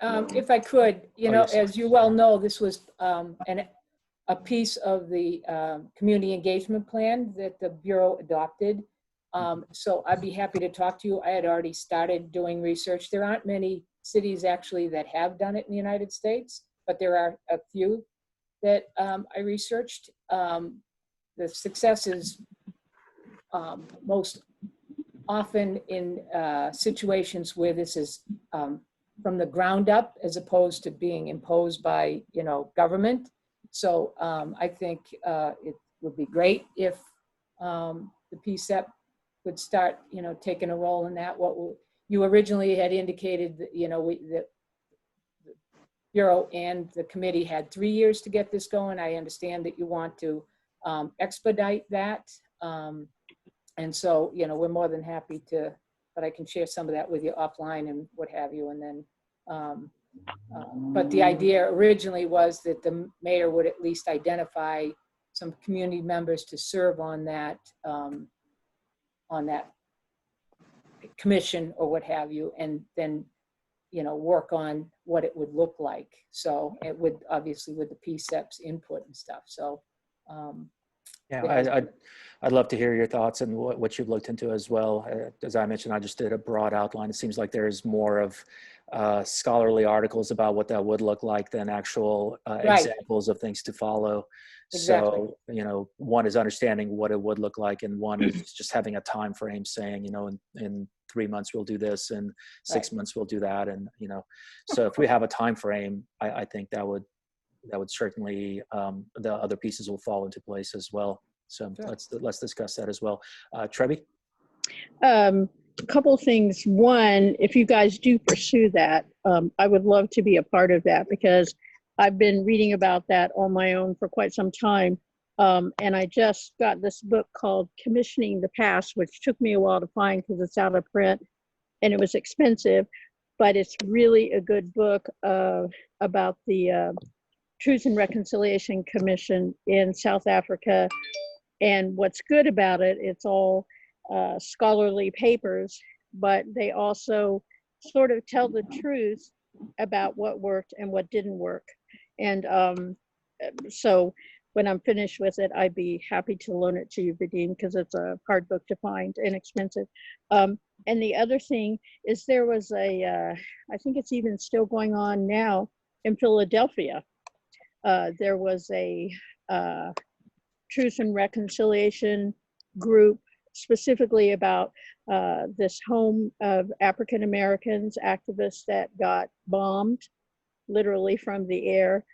If I could, you know, yes. as you well know, this was a piece of the community engagement plan that the Bureau adopted. So I'd be happy to talk to you. I had already started doing research. There aren't many cities actually that have done it in the United States, but there are a few that I researched. The success is most often in situations where this is from the ground up, as opposed to being imposed by, you know, government. So I think it would be great if the PCCEP would start, you know, taking a role in that. What you originally had indicated that, you know, the Bureau and the committee had 3 years to get this going. I understand that you want to expedite that. And so, you know, we're more than happy to, but I can share some of that with you offline and what have you. And then, but the idea originally was that the mayor would at least identify some community members to serve on that commission or what have you, and then, you know, work on what it would look like. So it would, obviously, with the PCCEP's input and stuff. So yeah, I'd love to hear your thoughts and what you've looked into as well. As I mentioned, I just did a broad outline. It seems like there's more of scholarly articles about what that would look like than actual examples of things to follow. Exactly. So, you know, one is understanding what it would look like, and one is just having a time frame saying, you know, in 3 months we'll do this, and 6 months we'll do that. And, you know, so if we have a time frame, I think that would certainly, the other pieces will fall into place as well. So let's discuss that as well. Trevi? A couple things. One, if you guys do pursue that, I would love to be a part of that, because I've been reading about that on my own for quite some time. And I just got this book called Commissioning the Past, which took me a while to find because it's out of print and it was expensive, but it's really a good book about the Truth and Reconciliation Commission in South Africa. And what's good about it, it's all scholarly papers, but they also sort of tell the truth about what worked and what didn't work. And so when I'm finished with it, I'd be happy to loan it to you, Vadim, because it's a hard book to find and expensive. And the other thing is there was I think it's even still going on now in Philadelphia. There was a Truth and Reconciliation group specifically about this home of African Americans activists that got bombed literally from the air.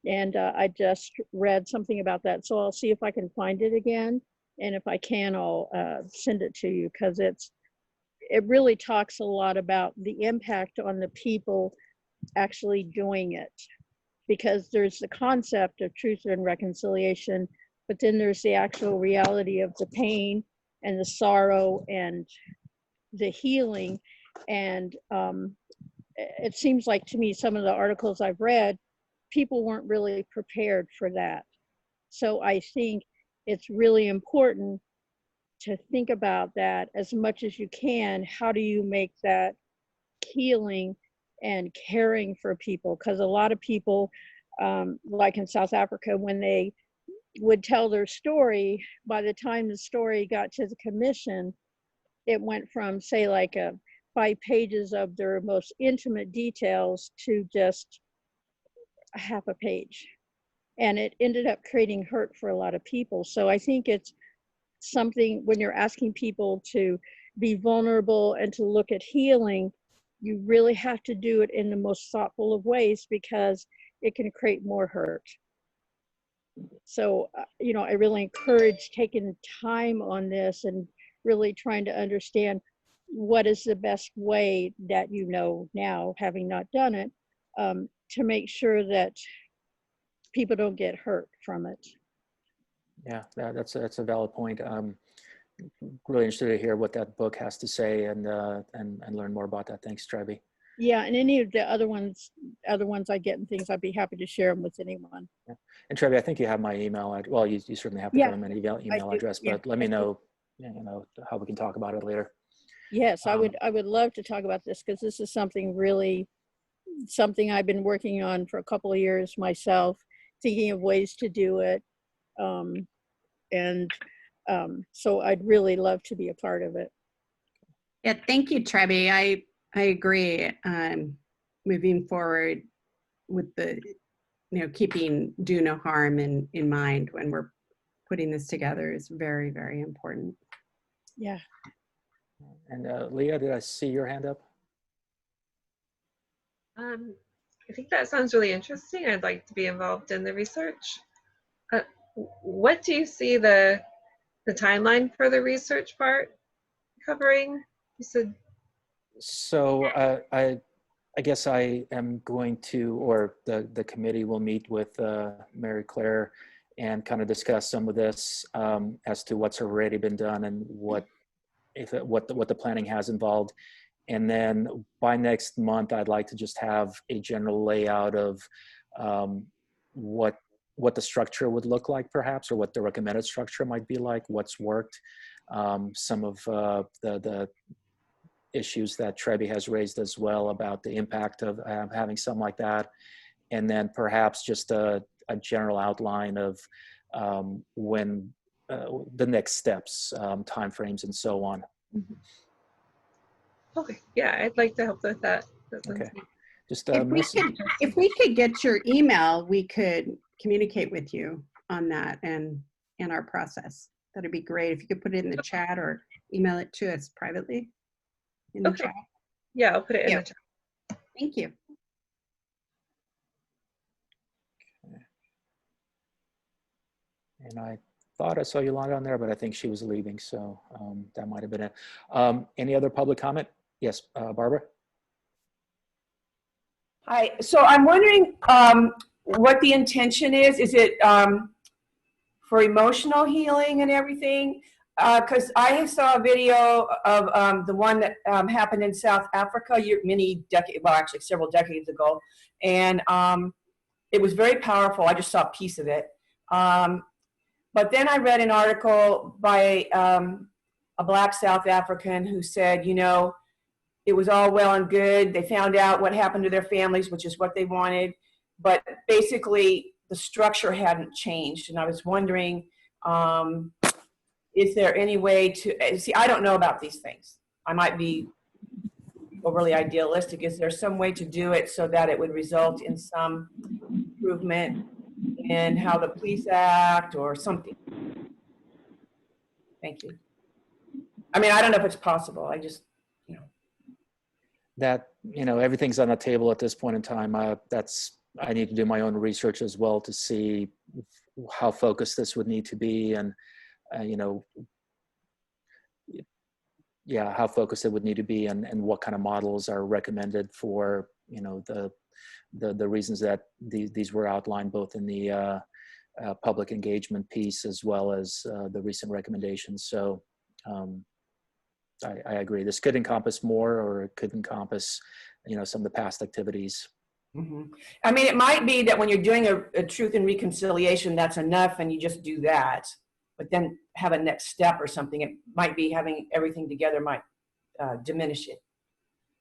And I just read something about that. So I'll see if I can find it again. And if I can, I'll send it to you, because it really talks a lot about the impact on the people actually doing it. Because there's the concept of truth and reconciliation, but then there's the actual reality of the pain and the sorrow and the healing. And it seems like to me, some of the articles I've read, people weren't really prepared for that. So I think it's really important to think about that as much as you can. How do you make that healing and caring for people? Because a lot of people, like in South Africa, when they would tell their story, by the time the story got to the commission, it went from, say, like 5 pages of their most intimate details to just a half a page. And it ended up creating hurt for a lot of people. So I think it's something, when you're asking people to be vulnerable and to look at healing, you really have to do it in the most thoughtful of ways, because it can create more hurt. So, I really encourage taking time on this and really trying to understand what is the best way that now, having not done it, to make sure that people don't get hurt from it. Yeah, that's a valid point. Really interested to hear what that book has to say and learn more about that. Thanks, Trevi. Yeah, and any of the other ones I get and things, I'd be happy to share them with anyone. Yeah. And Trevi, I think you have my email. Well, you certainly have the government email address, but let me know, how we can talk about it later. Yes, I would love to talk about this, because this is something I've been working on for a couple of years myself, thinking of ways to do it. So I'd really love to be a part of it. Yeah, thank you, Trevi. I agree. Moving forward with the, keeping do no harm in mind when we're putting this together is very, very important. Yeah. And Leah, did I see your hand up? I think that sounds really interesting. I'd like to be involved in the research. What do you see the timeline for the research part covering? You said. So I guess I am going to, or the committee will meet with Mary Claire and kind of discuss some of this as to what's already been done and what the planning has involved. And then by next month, I'd like to just have a general layout of what the structure would look like, perhaps, or what the recommended structure might be like, what's worked, some of the issues that Trevi has raised as well about the impact of having something like that. And then perhaps just a general outline of when the next steps, timeframes, and so on. Mm-hmm. Okay, yeah, I'd like to help with that. Okay. Just if we could get your email, we could communicate with you on that and our process. That'd be great if you could put it in the chat or email it to us privately in the chat. Yeah, I'll put it in the chat. Thank you. Okay. And I thought I saw Yolanda on there, but I think she was leaving, so that might have been it. Any other public comment? Yes, Barbara? Hi, so I'm wondering what the intention is. Is it for emotional healing and everything? Because I saw a video of the one that happened in South Africa several decades ago. And it was very powerful. I just saw a piece of it. But then I read an article by a Black South African who said, it was all well and good. They found out what happened to their families, which is what they wanted. But basically, the structure hadn't changed. And I was wondering, is there any way to, see, I don't know about these things. I might be overly idealistic. Is there some way to do it so that it would result in some improvement in how the police act or something? Thank you. I mean, I don't know if it's possible. I just, you know. That, everything's on the table at this point in time. I need to do my own research as well to see how focused this would need to be, and how focused it would need to be, and what kind of models are recommended for the reasons that these were outlined both in the public engagement piece as well as the recent recommendations. So I agree. This could encompass more, or it could encompass some of the past activities. Mm-hmm. I mean, it might be that when you're doing a truth and reconciliation, that's enough, and you just do that. But then have a next step or something. It might be having everything together might diminish it,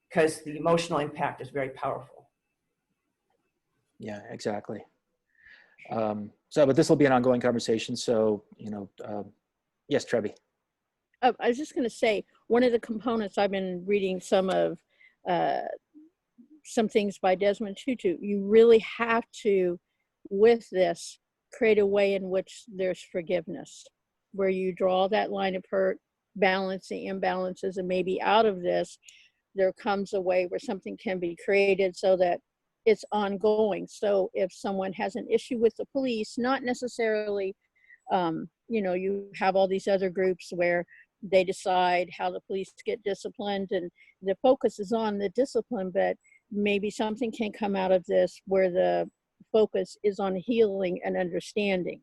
because the emotional impact is very powerful. Yeah, exactly. But this will be an ongoing conversation. So, yes, Trevi. I was just going to say, one of the components, I've been reading some things by Desmond Tutu. You really have to, with this, create a way in which there's forgiveness, where you draw that line of hurt, balance the imbalances, and maybe out of this, there comes a way where something can be created so that it's ongoing. So if someone has an issue with the police, not necessarily, you have all these other groups where they decide how the police get disciplined, and the focus is on the discipline, but maybe something can come out of this where the focus is on healing and understanding,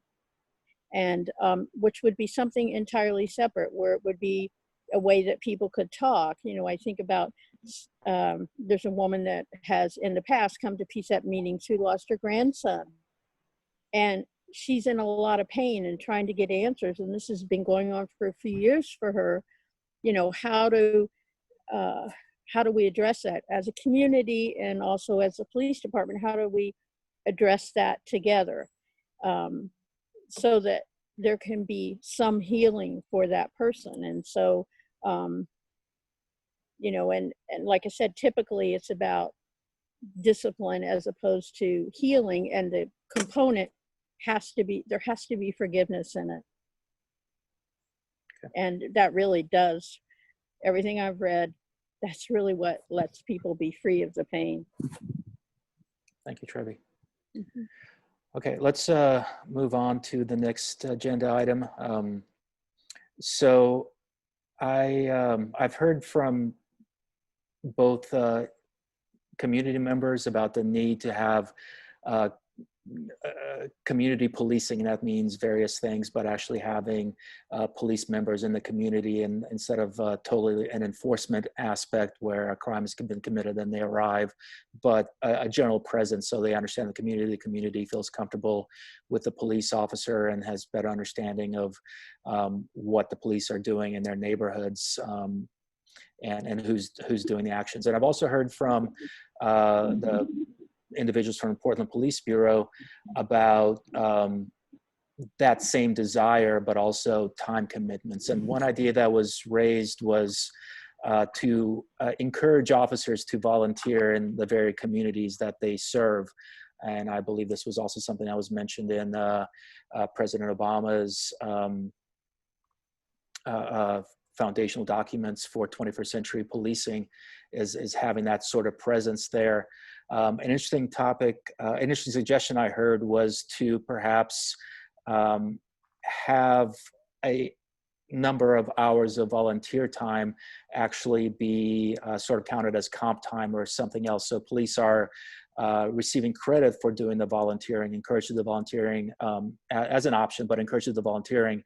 and which would be something entirely separate, where it would be a way that people could talk. I think about, there's a woman that has in the past come to PCCEP meetings who lost her grandson, and she's in a lot of pain and trying to get answers. And this has been going on for a few years for her. How do we address that as a community, and also as a police department? How do we address that together, so that there can be some healing for that person? And so, and like I said, typically it's about discipline as opposed to healing, and the component there has to be forgiveness in it. Okay. And that really does, everything I've read, that's really what lets people be free of the pain. Thank you, Trevi. Mm-hmm. Okay, let's move on to the next agenda item. So I've heard from both community members about the need to have community policing. That means various things, but actually having police members in the community, and instead of totally an enforcement aspect where a crime has been committed and they arrive, but a general presence, so they understand the community feels comfortable with the police officer and has better understanding of what the police are doing in their neighborhoods, and who's doing the actions. And I've also heard from the individuals from the Portland Police Bureau about that same desire, but also time commitments. And one idea that was raised was to encourage officers to volunteer in the very communities that they serve. And I believe this was also something that was mentioned in President Obama's foundational documents for 21st century policing, is having that sort of presence there. An interesting topic, an interesting suggestion I heard was to perhaps have a number of hours of volunteer time actually be sort of counted as comp time or something else. So police are receiving credit for doing the volunteering, encouraging the volunteering as an option, but encouraging the volunteering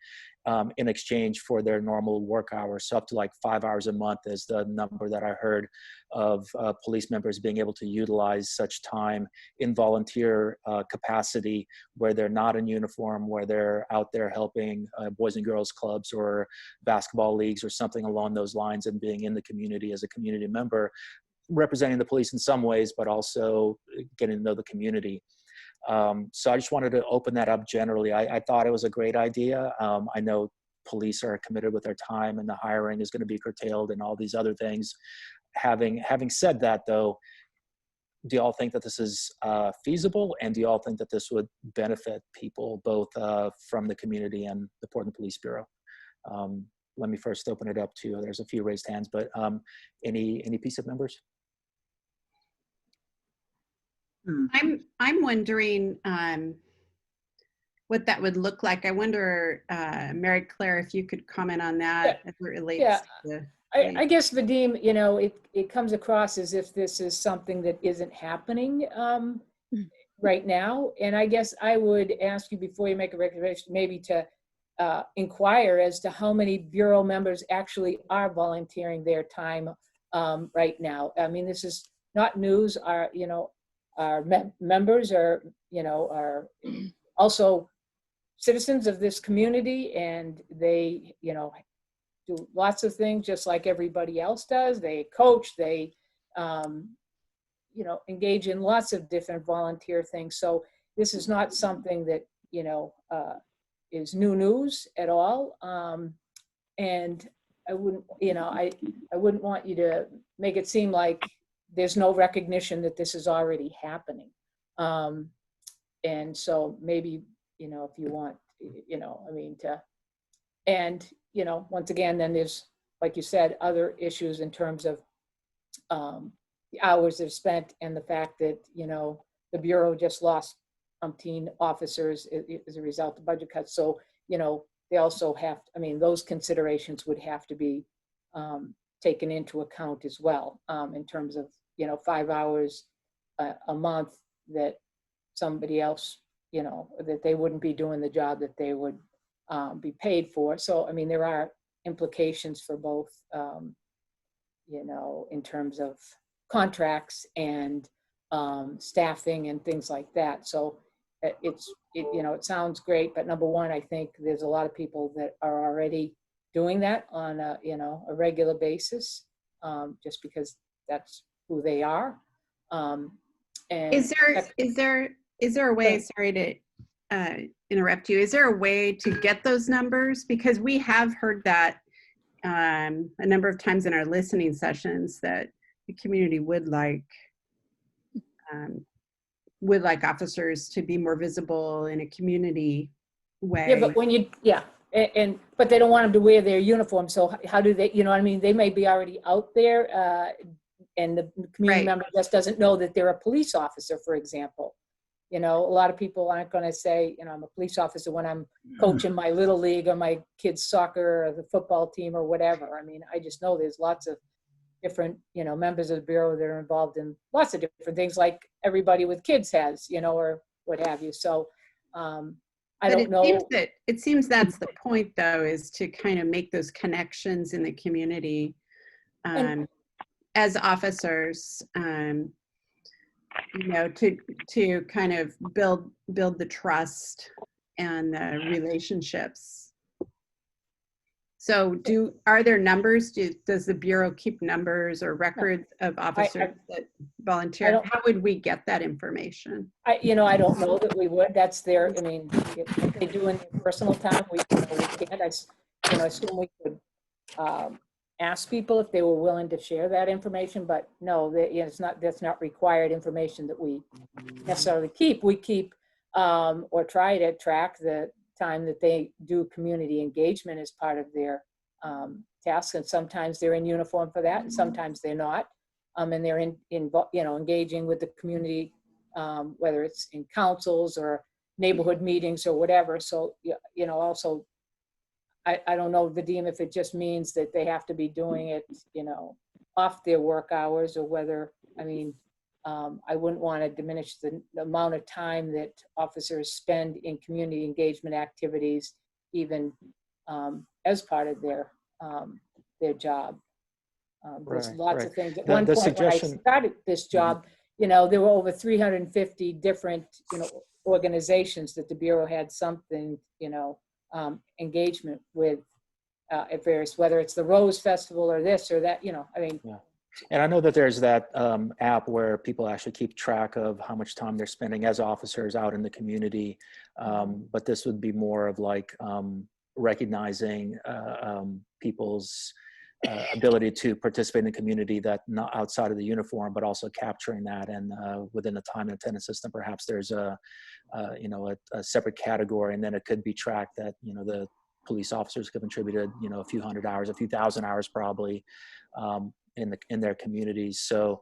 in exchange for their normal work hours. So up to like 5 hours a month is the number that I heard of police members being able to utilize such time in volunteer capacity, where they're not in uniform, where they're out there helping boys and girls clubs or basketball leagues or something along those lines, and being in the community as a community member, representing the police in some ways, but also getting to know the community. So I just wanted to open that up generally. I thought it was a great idea. I know police are committed with their time and the hiring is going to be curtailed and all these other things. Having said that, though, do you all think that this is feasible, and do you all think that this would benefit people both from the community and the Portland Police Bureau? Let me first open it up to, there's a few raised hands, but any PCCEP members? I'm wondering what that would look like. I wonder, Mary Claire, if you could comment on that as it relates to. I guess, Vadim, you know, it comes across as if this is something that isn't happening right now. And I guess I would ask you, before you make a recommendation, maybe to inquire as to how many Bureau members actually are volunteering their time right now. I mean, this is not news. Our members are, are also citizens of this community, and they, do lots of things just like everybody else does. They coach, they, engage in lots of different volunteer things. So this is not something that, is new news at all. And I wouldn't, I wouldn't want you to make it seem like there's no recognition that this is already happening. And so maybe, if you want, once again, then there's, like you said, other issues in terms of the hours they've spent and the fact that, the Bureau just lost umpteen officers as a result of budget cuts. So, they also have, those considerations would have to be taken into account as well, in terms of, 5 hours a month that somebody else, that they wouldn't be doing the job that they would be paid for. So, there are implications for both, in terms of contracts and staffing and things like that. So it sounds great, but number one, I think there's a lot of people that are already doing that on a, a regular basis, just because that's who they are. And is there a way, sorry to interrupt you, is there a way to get those numbers? Because we have heard that a number of times in our listening sessions that the community would like officers to be more visible in a community way. Yeah, but when you, but they don't want them to wear their uniform. So how do they, they may be already out there and the community member just doesn't know that they're a police officer, for example. A lot of people aren't going to say, I'm a police officer when I'm coaching my little league or my kids' soccer or the football team or whatever. I just know there's lots of different, members of the Bureau that are involved in lots of different things like everybody with kids has, or what have you. So I don't know. It seems that's the point, though, is to kind of make those connections in the community as officers, to kind of build the trust and the relationships. So are there numbers? Does the Bureau keep numbers or records of officers that volunteer? How would we get that information? I don't know that we would. That's their, if they do in their personal time, we can't. I assume we could ask people if they were willing to share that information, but no, that's not required information that we necessarily keep. We keep or try to track the time that they do community engagement as part of their tasks, and sometimes they're in uniform for that, and sometimes they're not, and they're engaging with the community, whether it's in councils or neighborhood meetings or whatever. So also, I don't know, Vadim, if it just means that they have to be doing it, off their work hours, or whether, I wouldn't want to diminish the amount of time that officers spend in community engagement activities, even as part of their job. There's lots of things. At one point when I started this job, there were over 350 different, organizations that the Bureau had something, engagement with at various, whether it's the Rose Festival or this or that, Yeah. And I know that there's that app where people actually keep track of how much time they're spending as officers out in the community. But this would be more of like, recognizing people's ability to participate in the community, that not outside of the uniform, but also capturing that. And within the time and attendance system, perhaps there's a separate category, and then it could be tracked that, the police officers have contributed, a few hundred hours, a few thousand hours probably in their communities. So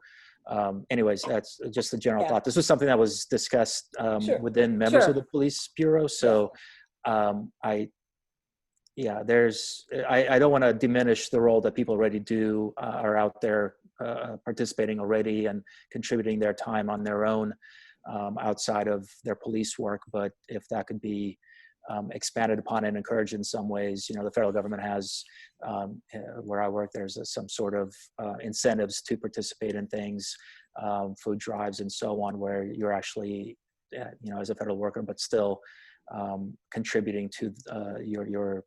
anyways, that's just a general thought. This was something that was discussed within members of the police bureau. So I don't want to diminish the role that people already do, are out there participating already and contributing their time on their own outside of their police work. But if that could be expanded upon and encouraged in some ways, the federal government has, where I work, there's some sort of incentives to participate in things, food drives and so on, where you're actually, as a federal worker, but still contributing to your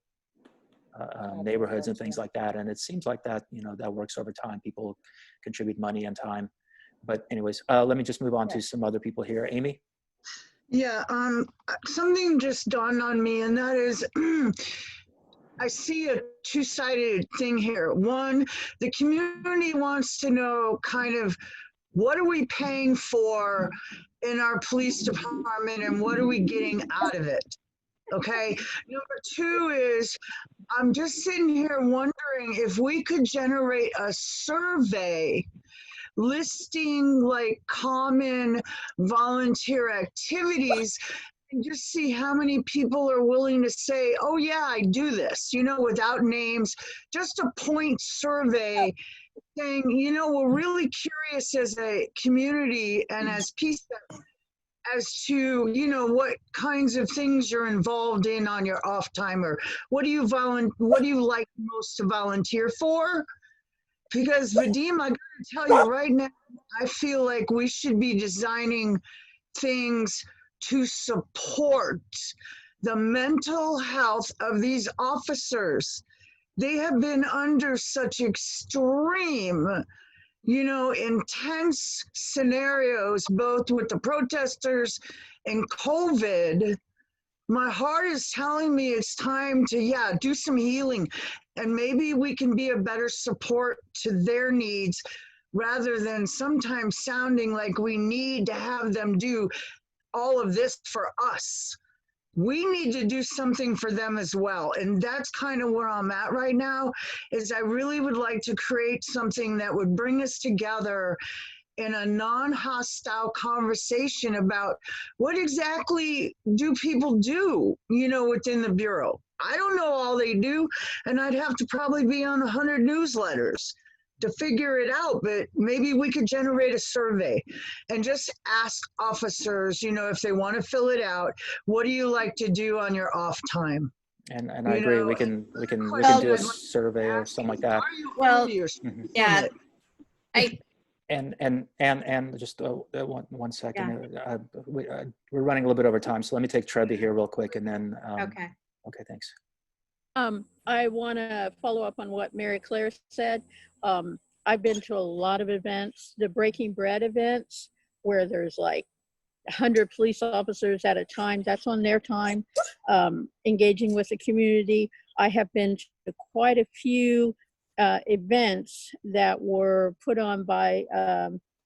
neighborhoods and things like that. And it seems like that, that works over time. People contribute money and time. But anyways, let me just move on to some other people here. Amy? Yeah, something just dawned on me, and that is, I see a two-sided thing here. One, the community wants to know kind of what are we paying for in our police department and what are we getting out of it? Okay. Number two is, I'm just sitting here wondering if we could generate a survey listing like common volunteer activities and just see how many people are willing to say, oh yeah, I do this, without names, just a point survey saying, we're really curious as a community and as PCCEP as to, what kinds of things you're involved in on your off time, or what do you like most to volunteer for? Because Vadim, I gotta tell you right now, I feel like we should be designing things to support the mental health of these officers. They have been under such extreme, intense scenarios, both with the protesters and COVID. My heart is telling me it's time to, do some healing. And maybe we can be a better support to their needs rather than sometimes sounding like we need to have them do all of this for us. We need to do something for them as well. And that's kind of where I'm at right now, is I really would like to create something that would bring us together in a non-hostile conversation about what exactly do people do, within the Bureau. I don't know all they do, and I'd have to probably be on 100 newsletters to figure it out, but maybe we could generate a survey and just ask officers, if they want to fill it out, what do you like to do on your off time? And I agree, we can do a survey or something like that. Well, Mhm. yeah, And just one second. We're running a little bit over time, so let me take Trevi here real quick, and then. Okay. Okay, thanks. I want to follow up on what Mary Claire said. I've been to a lot of events, the Breaking Bread events, where there's like 100 police officers at a time. That's on their time, engaging with the community. I have been to quite a few events that were put on by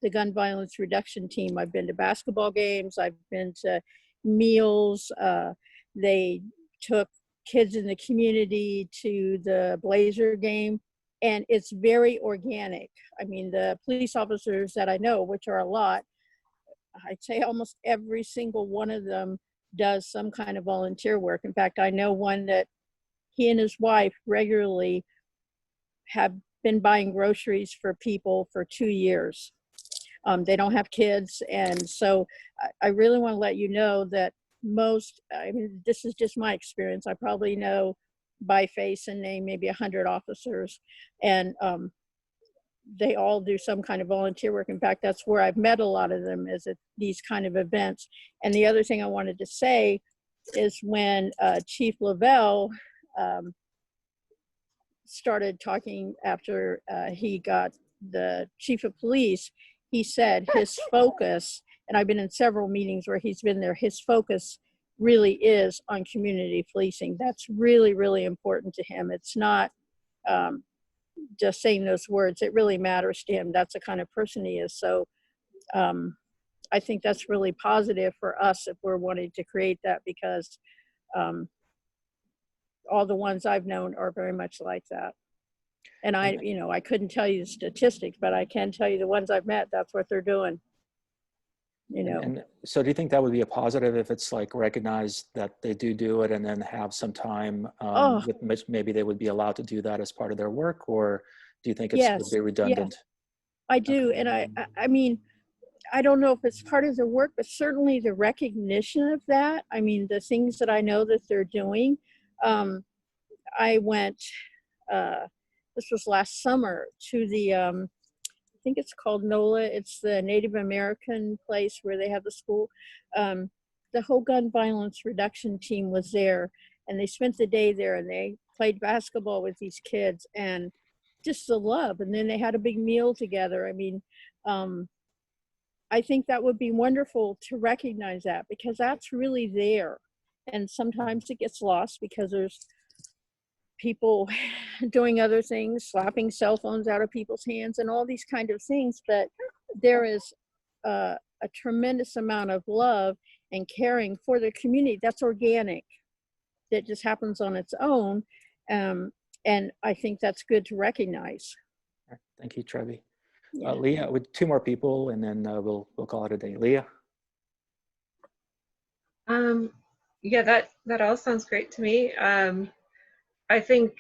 the gun violence reduction team. I've been to basketball games. I've been to meals. They took kids in the community to the Blazer game, and it's very organic. I mean, the police officers that I know, which are a lot, I'd say almost every single one of them does some kind of volunteer work. In fact, I know one that he and his wife regularly have been buying groceries for people for 2 years. They don't have kids, and so I really want to let you know that this is just my experience. I probably know by face and name maybe 100 officers, and they all do some kind of volunteer work. In fact, that's where I've met a lot of them, is at these kind of events. And the other thing I wanted to say is when Chief Lavelle started talking after he got the chief of police, he said his focus, and I've been in several meetings where he's been there, his focus really is on community policing. That's really, really important to him. It's not just saying those words. It really matters to him. That's the kind of person he is. So I think that's really positive for us if we're wanting to create that, because all the ones I've known are very much like that. And I couldn't tell you the statistics, but I can tell you the ones I've met, that's what they're doing. And so do you think that would be a positive if it's like recognized that they do it and then have some time with which maybe they would be allowed to do that as part of their work? Or do you think it would be redundant? Yes, I do. And I mean, I don't know if it's part of their work, but certainly the recognition of that. I mean, the things that I know that they're doing. I went, this was last summer, to the, I think it's called NOLA. It's the Native American place where they have the school. The whole gun violence reduction team was there, and they spent the day there, and they played basketball with these kids, and just the love. And then they had a big meal together. I mean, I think that would be wonderful to recognize that, because that's really there. And sometimes it gets lost because there's people doing other things, slapping cell phones out of people's hands and all these kind of things. But there is a tremendous amount of love and caring for the community that's organic, that just happens on its own. And I think that's good to recognize. Thank you, Trevi. Leah, with 2 more people, and then we'll call it a day. Leah? Yeah, that all sounds great to me. I think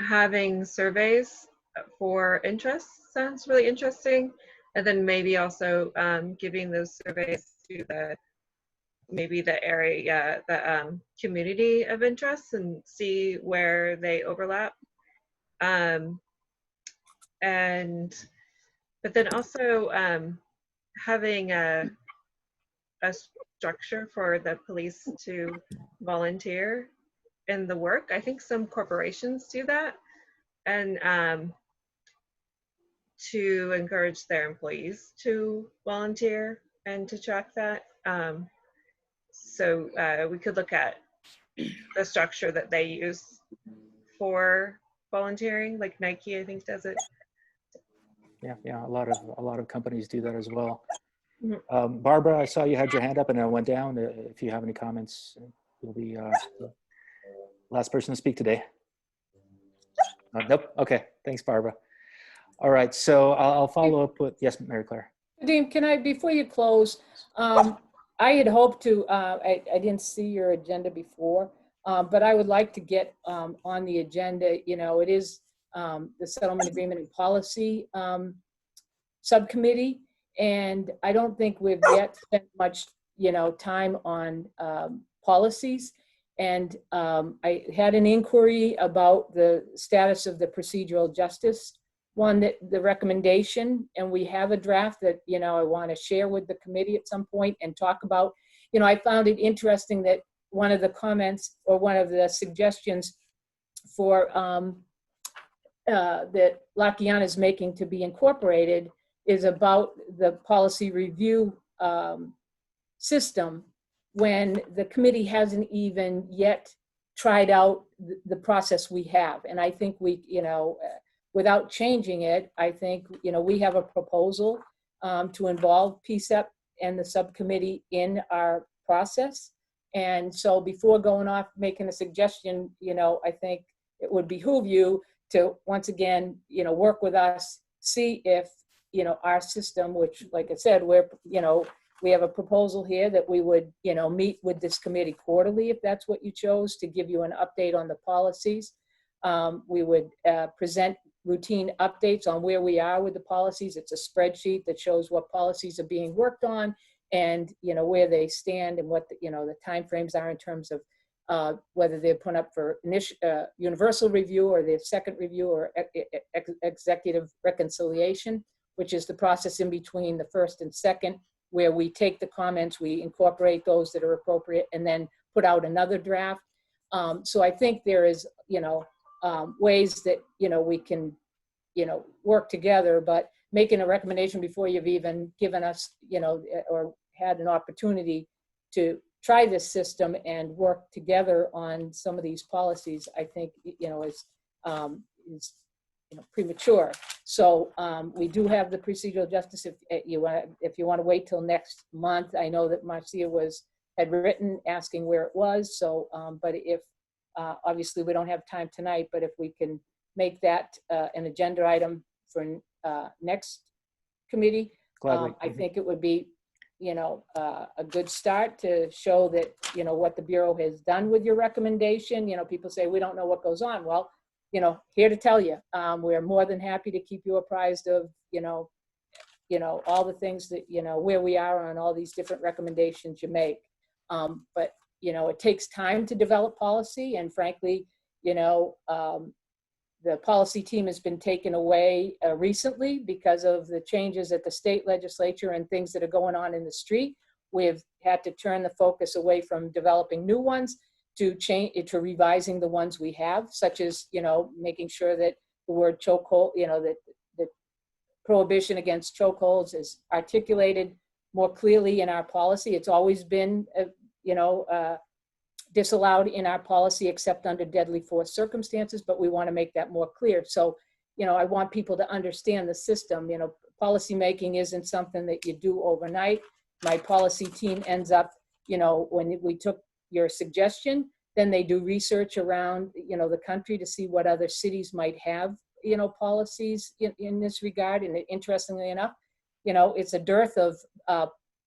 having surveys for interests sounds really interesting, and then maybe also giving those surveys to the area, the community of interest, and see where they overlap. But then also having a structure for the police to volunteer in the work. I think some corporations do that, and to encourage their employees to volunteer and to track that. So we could look at the structure that they use for volunteering, like Nike, I think, does it. Yeah, a lot of companies do that as well. Barbara, I saw you had your hand up and it went down. If you have any comments, you'll be the last person to speak today. Nope. Okay. Thanks, Barbara. All right. So I'll follow up with, yes, Mary Claire. Dean, can I, before you close, I had hoped to, I didn't see your agenda before, but I would like to get on the agenda. It is the Settlement Agreement and Policy Subcommittee, and I don't think we've yet spent much, time on policies. And I had an inquiry about the status of the procedural justice one, that the recommendation, and we have a draft that, I want to share with the committee at some point and talk about. I found it interesting that one of the comments or one of the suggestions for that Lackawanna is making to be incorporated is about the policy review system, when the committee hasn't even yet tried out the process we have. And I think we, without changing it, I think, we have a proposal to involve PCCEP and the subcommittee in our process. And so before going off making a suggestion, I think it would behoove you to, once again, work with us, see if, our system, which, like I said, we have a proposal here that we would, meet with this committee quarterly, if that's what you chose, to give you an update on the policies. We would present routine updates on where we are with the policies. It's a spreadsheet that shows what policies are being worked on and, where they stand and what the timeframes are in terms of whether they're put up for universal review or their second review or executive reconciliation, which is the process in between the first and second, where we take the comments, we incorporate those that are appropriate, and then put out another draft. So I think there is, ways that, we can, work together, but making a recommendation before you've even given us, or had an opportunity to try this system and work together on some of these policies, I think, you know, is premature. So we do have the procedural justice. If you want to wait till next month, I know that Marcia had written asking where it was. So, but if obviously we don't have time tonight, but if we can make that an agenda item for next committee, I think it would be, you know, a good start to show that, you know, what the Bureau has done with your recommendation. You know, people say we don't know what goes on. Well, you know, here to tell you, we're more than happy to keep you apprised of, you know, all the things that, you know, where we are on all these different recommendations you make. But, you know, it takes time to develop policy, and frankly, you know, the policy team has been taken away recently because of the changes at the state legislature and things that are going on in the street. We've had to turn the focus away from developing new ones to revising the ones we have, such as, you know, making sure that the word chokehold, you know, that the prohibition against chokeholds is articulated more clearly in our policy. It's always been, you know, disallowed in our policy except under deadly force circumstances, but we want to make that more clear. So, you know, I want people to understand the system. You know, policy making isn't something that you do overnight. My policy team ends up, you know, when we took your suggestion, then they do research around, you know, the country to see what other cities might have, you know, policies in this regard. And interestingly enough, you know, it's a dearth of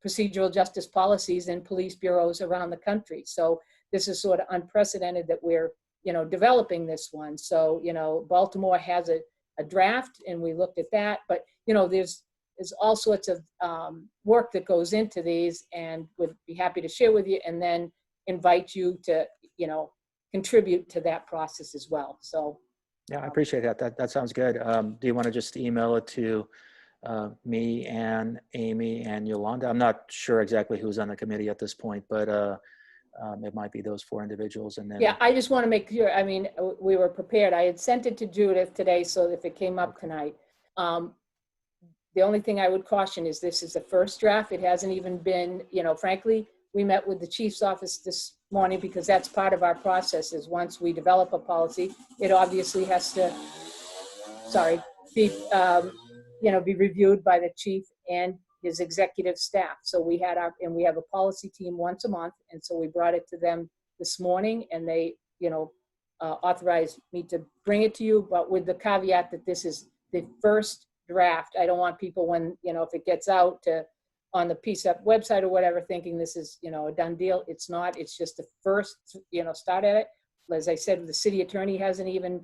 procedural justice policies in police bureaus around the country. So this is sort of unprecedented that we're, you know, developing this one. So, you know, Baltimore has a draft and we looked at that, but, you know, there's all sorts of work that goes into these, and would be happy to share with you and then invite you to, you know, contribute to that process as well. So. Yeah, I appreciate that. That sounds good. Do you want to just email it to me and Amy and Yolanda? I'm not sure exactly who's on the committee at this point, but it might be those 4 individuals. And then yeah, I just want to make clear, I mean, we were prepared. I had sent it to Judith today, so if it came up tonight. The only thing I would caution is this is a first draft. It hasn't even been, you know, frankly, we met with the chief's office this morning because that's part of our process. Is once we develop a policy, it obviously has to, be, you know, be reviewed by the chief and his executive staff. So we have a policy team once a month. And so we brought it to them this morning, and they, you know, authorized me to bring it to you, but with the caveat that this is the first draft. I don't want people, when, you know, if it gets out on the PCCEP website or whatever, thinking this is, you know, a done deal. It's not. It's just the first, you know, start at it. As I said, the city attorney hasn't even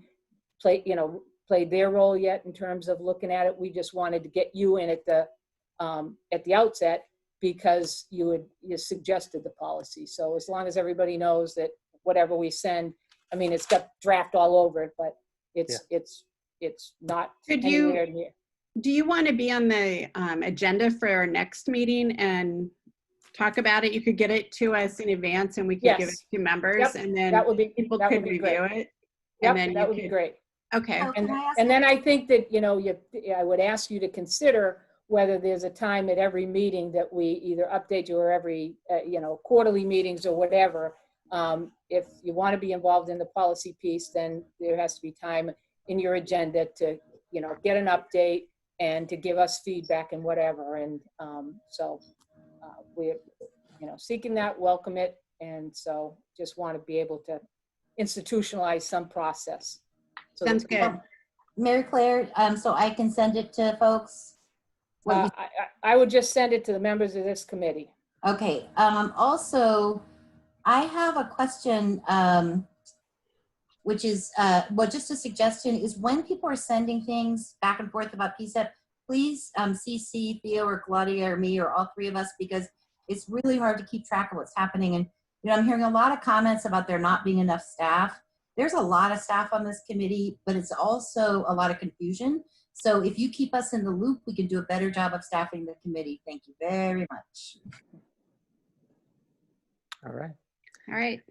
played their role yet in terms of looking at it. We just wanted to get you in at the outset because you suggested the policy. So as long as everybody knows that whatever we send, I mean, it's got draft all over it, but it's not anywhere near. Do you want to be on the agenda for our next meeting and talk about it? You could get it to us in advance and we could give it to members, and then people could review it. Yep, and then that would be great. Okay. And then I think that, you know, I would ask you to consider whether there's a time at every meeting that we either update you, or every, you know, quarterly meetings or whatever. If you want to be involved in the policy piece, then there has to be time in your agenda to, you know, get an update and to give us feedback and whatever. And so we're, you know, seeking that, welcome it. And so just want to be able to institutionalize some process. So sounds good. Mary Claire, so I can send it to folks? I would just send it to the members of this committee. Okay. Also, I have a question, which is, well, just a suggestion is when people are sending things back and forth about PCCEP, please CC Theo or Claudia or me or all 3 of us, because it's really hard to keep track of what's happening. And, you know, I'm hearing a lot of comments about there not being enough staff. There's a lot of staff on this committee, but it's also a lot of confusion. So if you keep us in the loop, we can do a better job of staffing the committee. Thank you very much. All right. All right.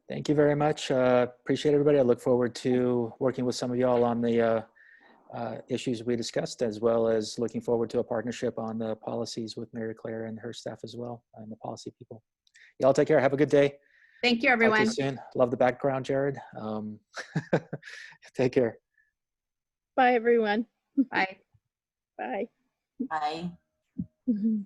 Thank you very much. Appreciate everybody. I look forward to working with some of y'all on the issues we discussed, as well as looking forward to a partnership on the policies with Mary Claire and her staff as well, and the policy people. Y'all take care. Have a good day. Thank you, Talk to you everyone. soon. Love the background, Jared. Take care. Bye, everyone. Bye. Bye. Bye. Mhm.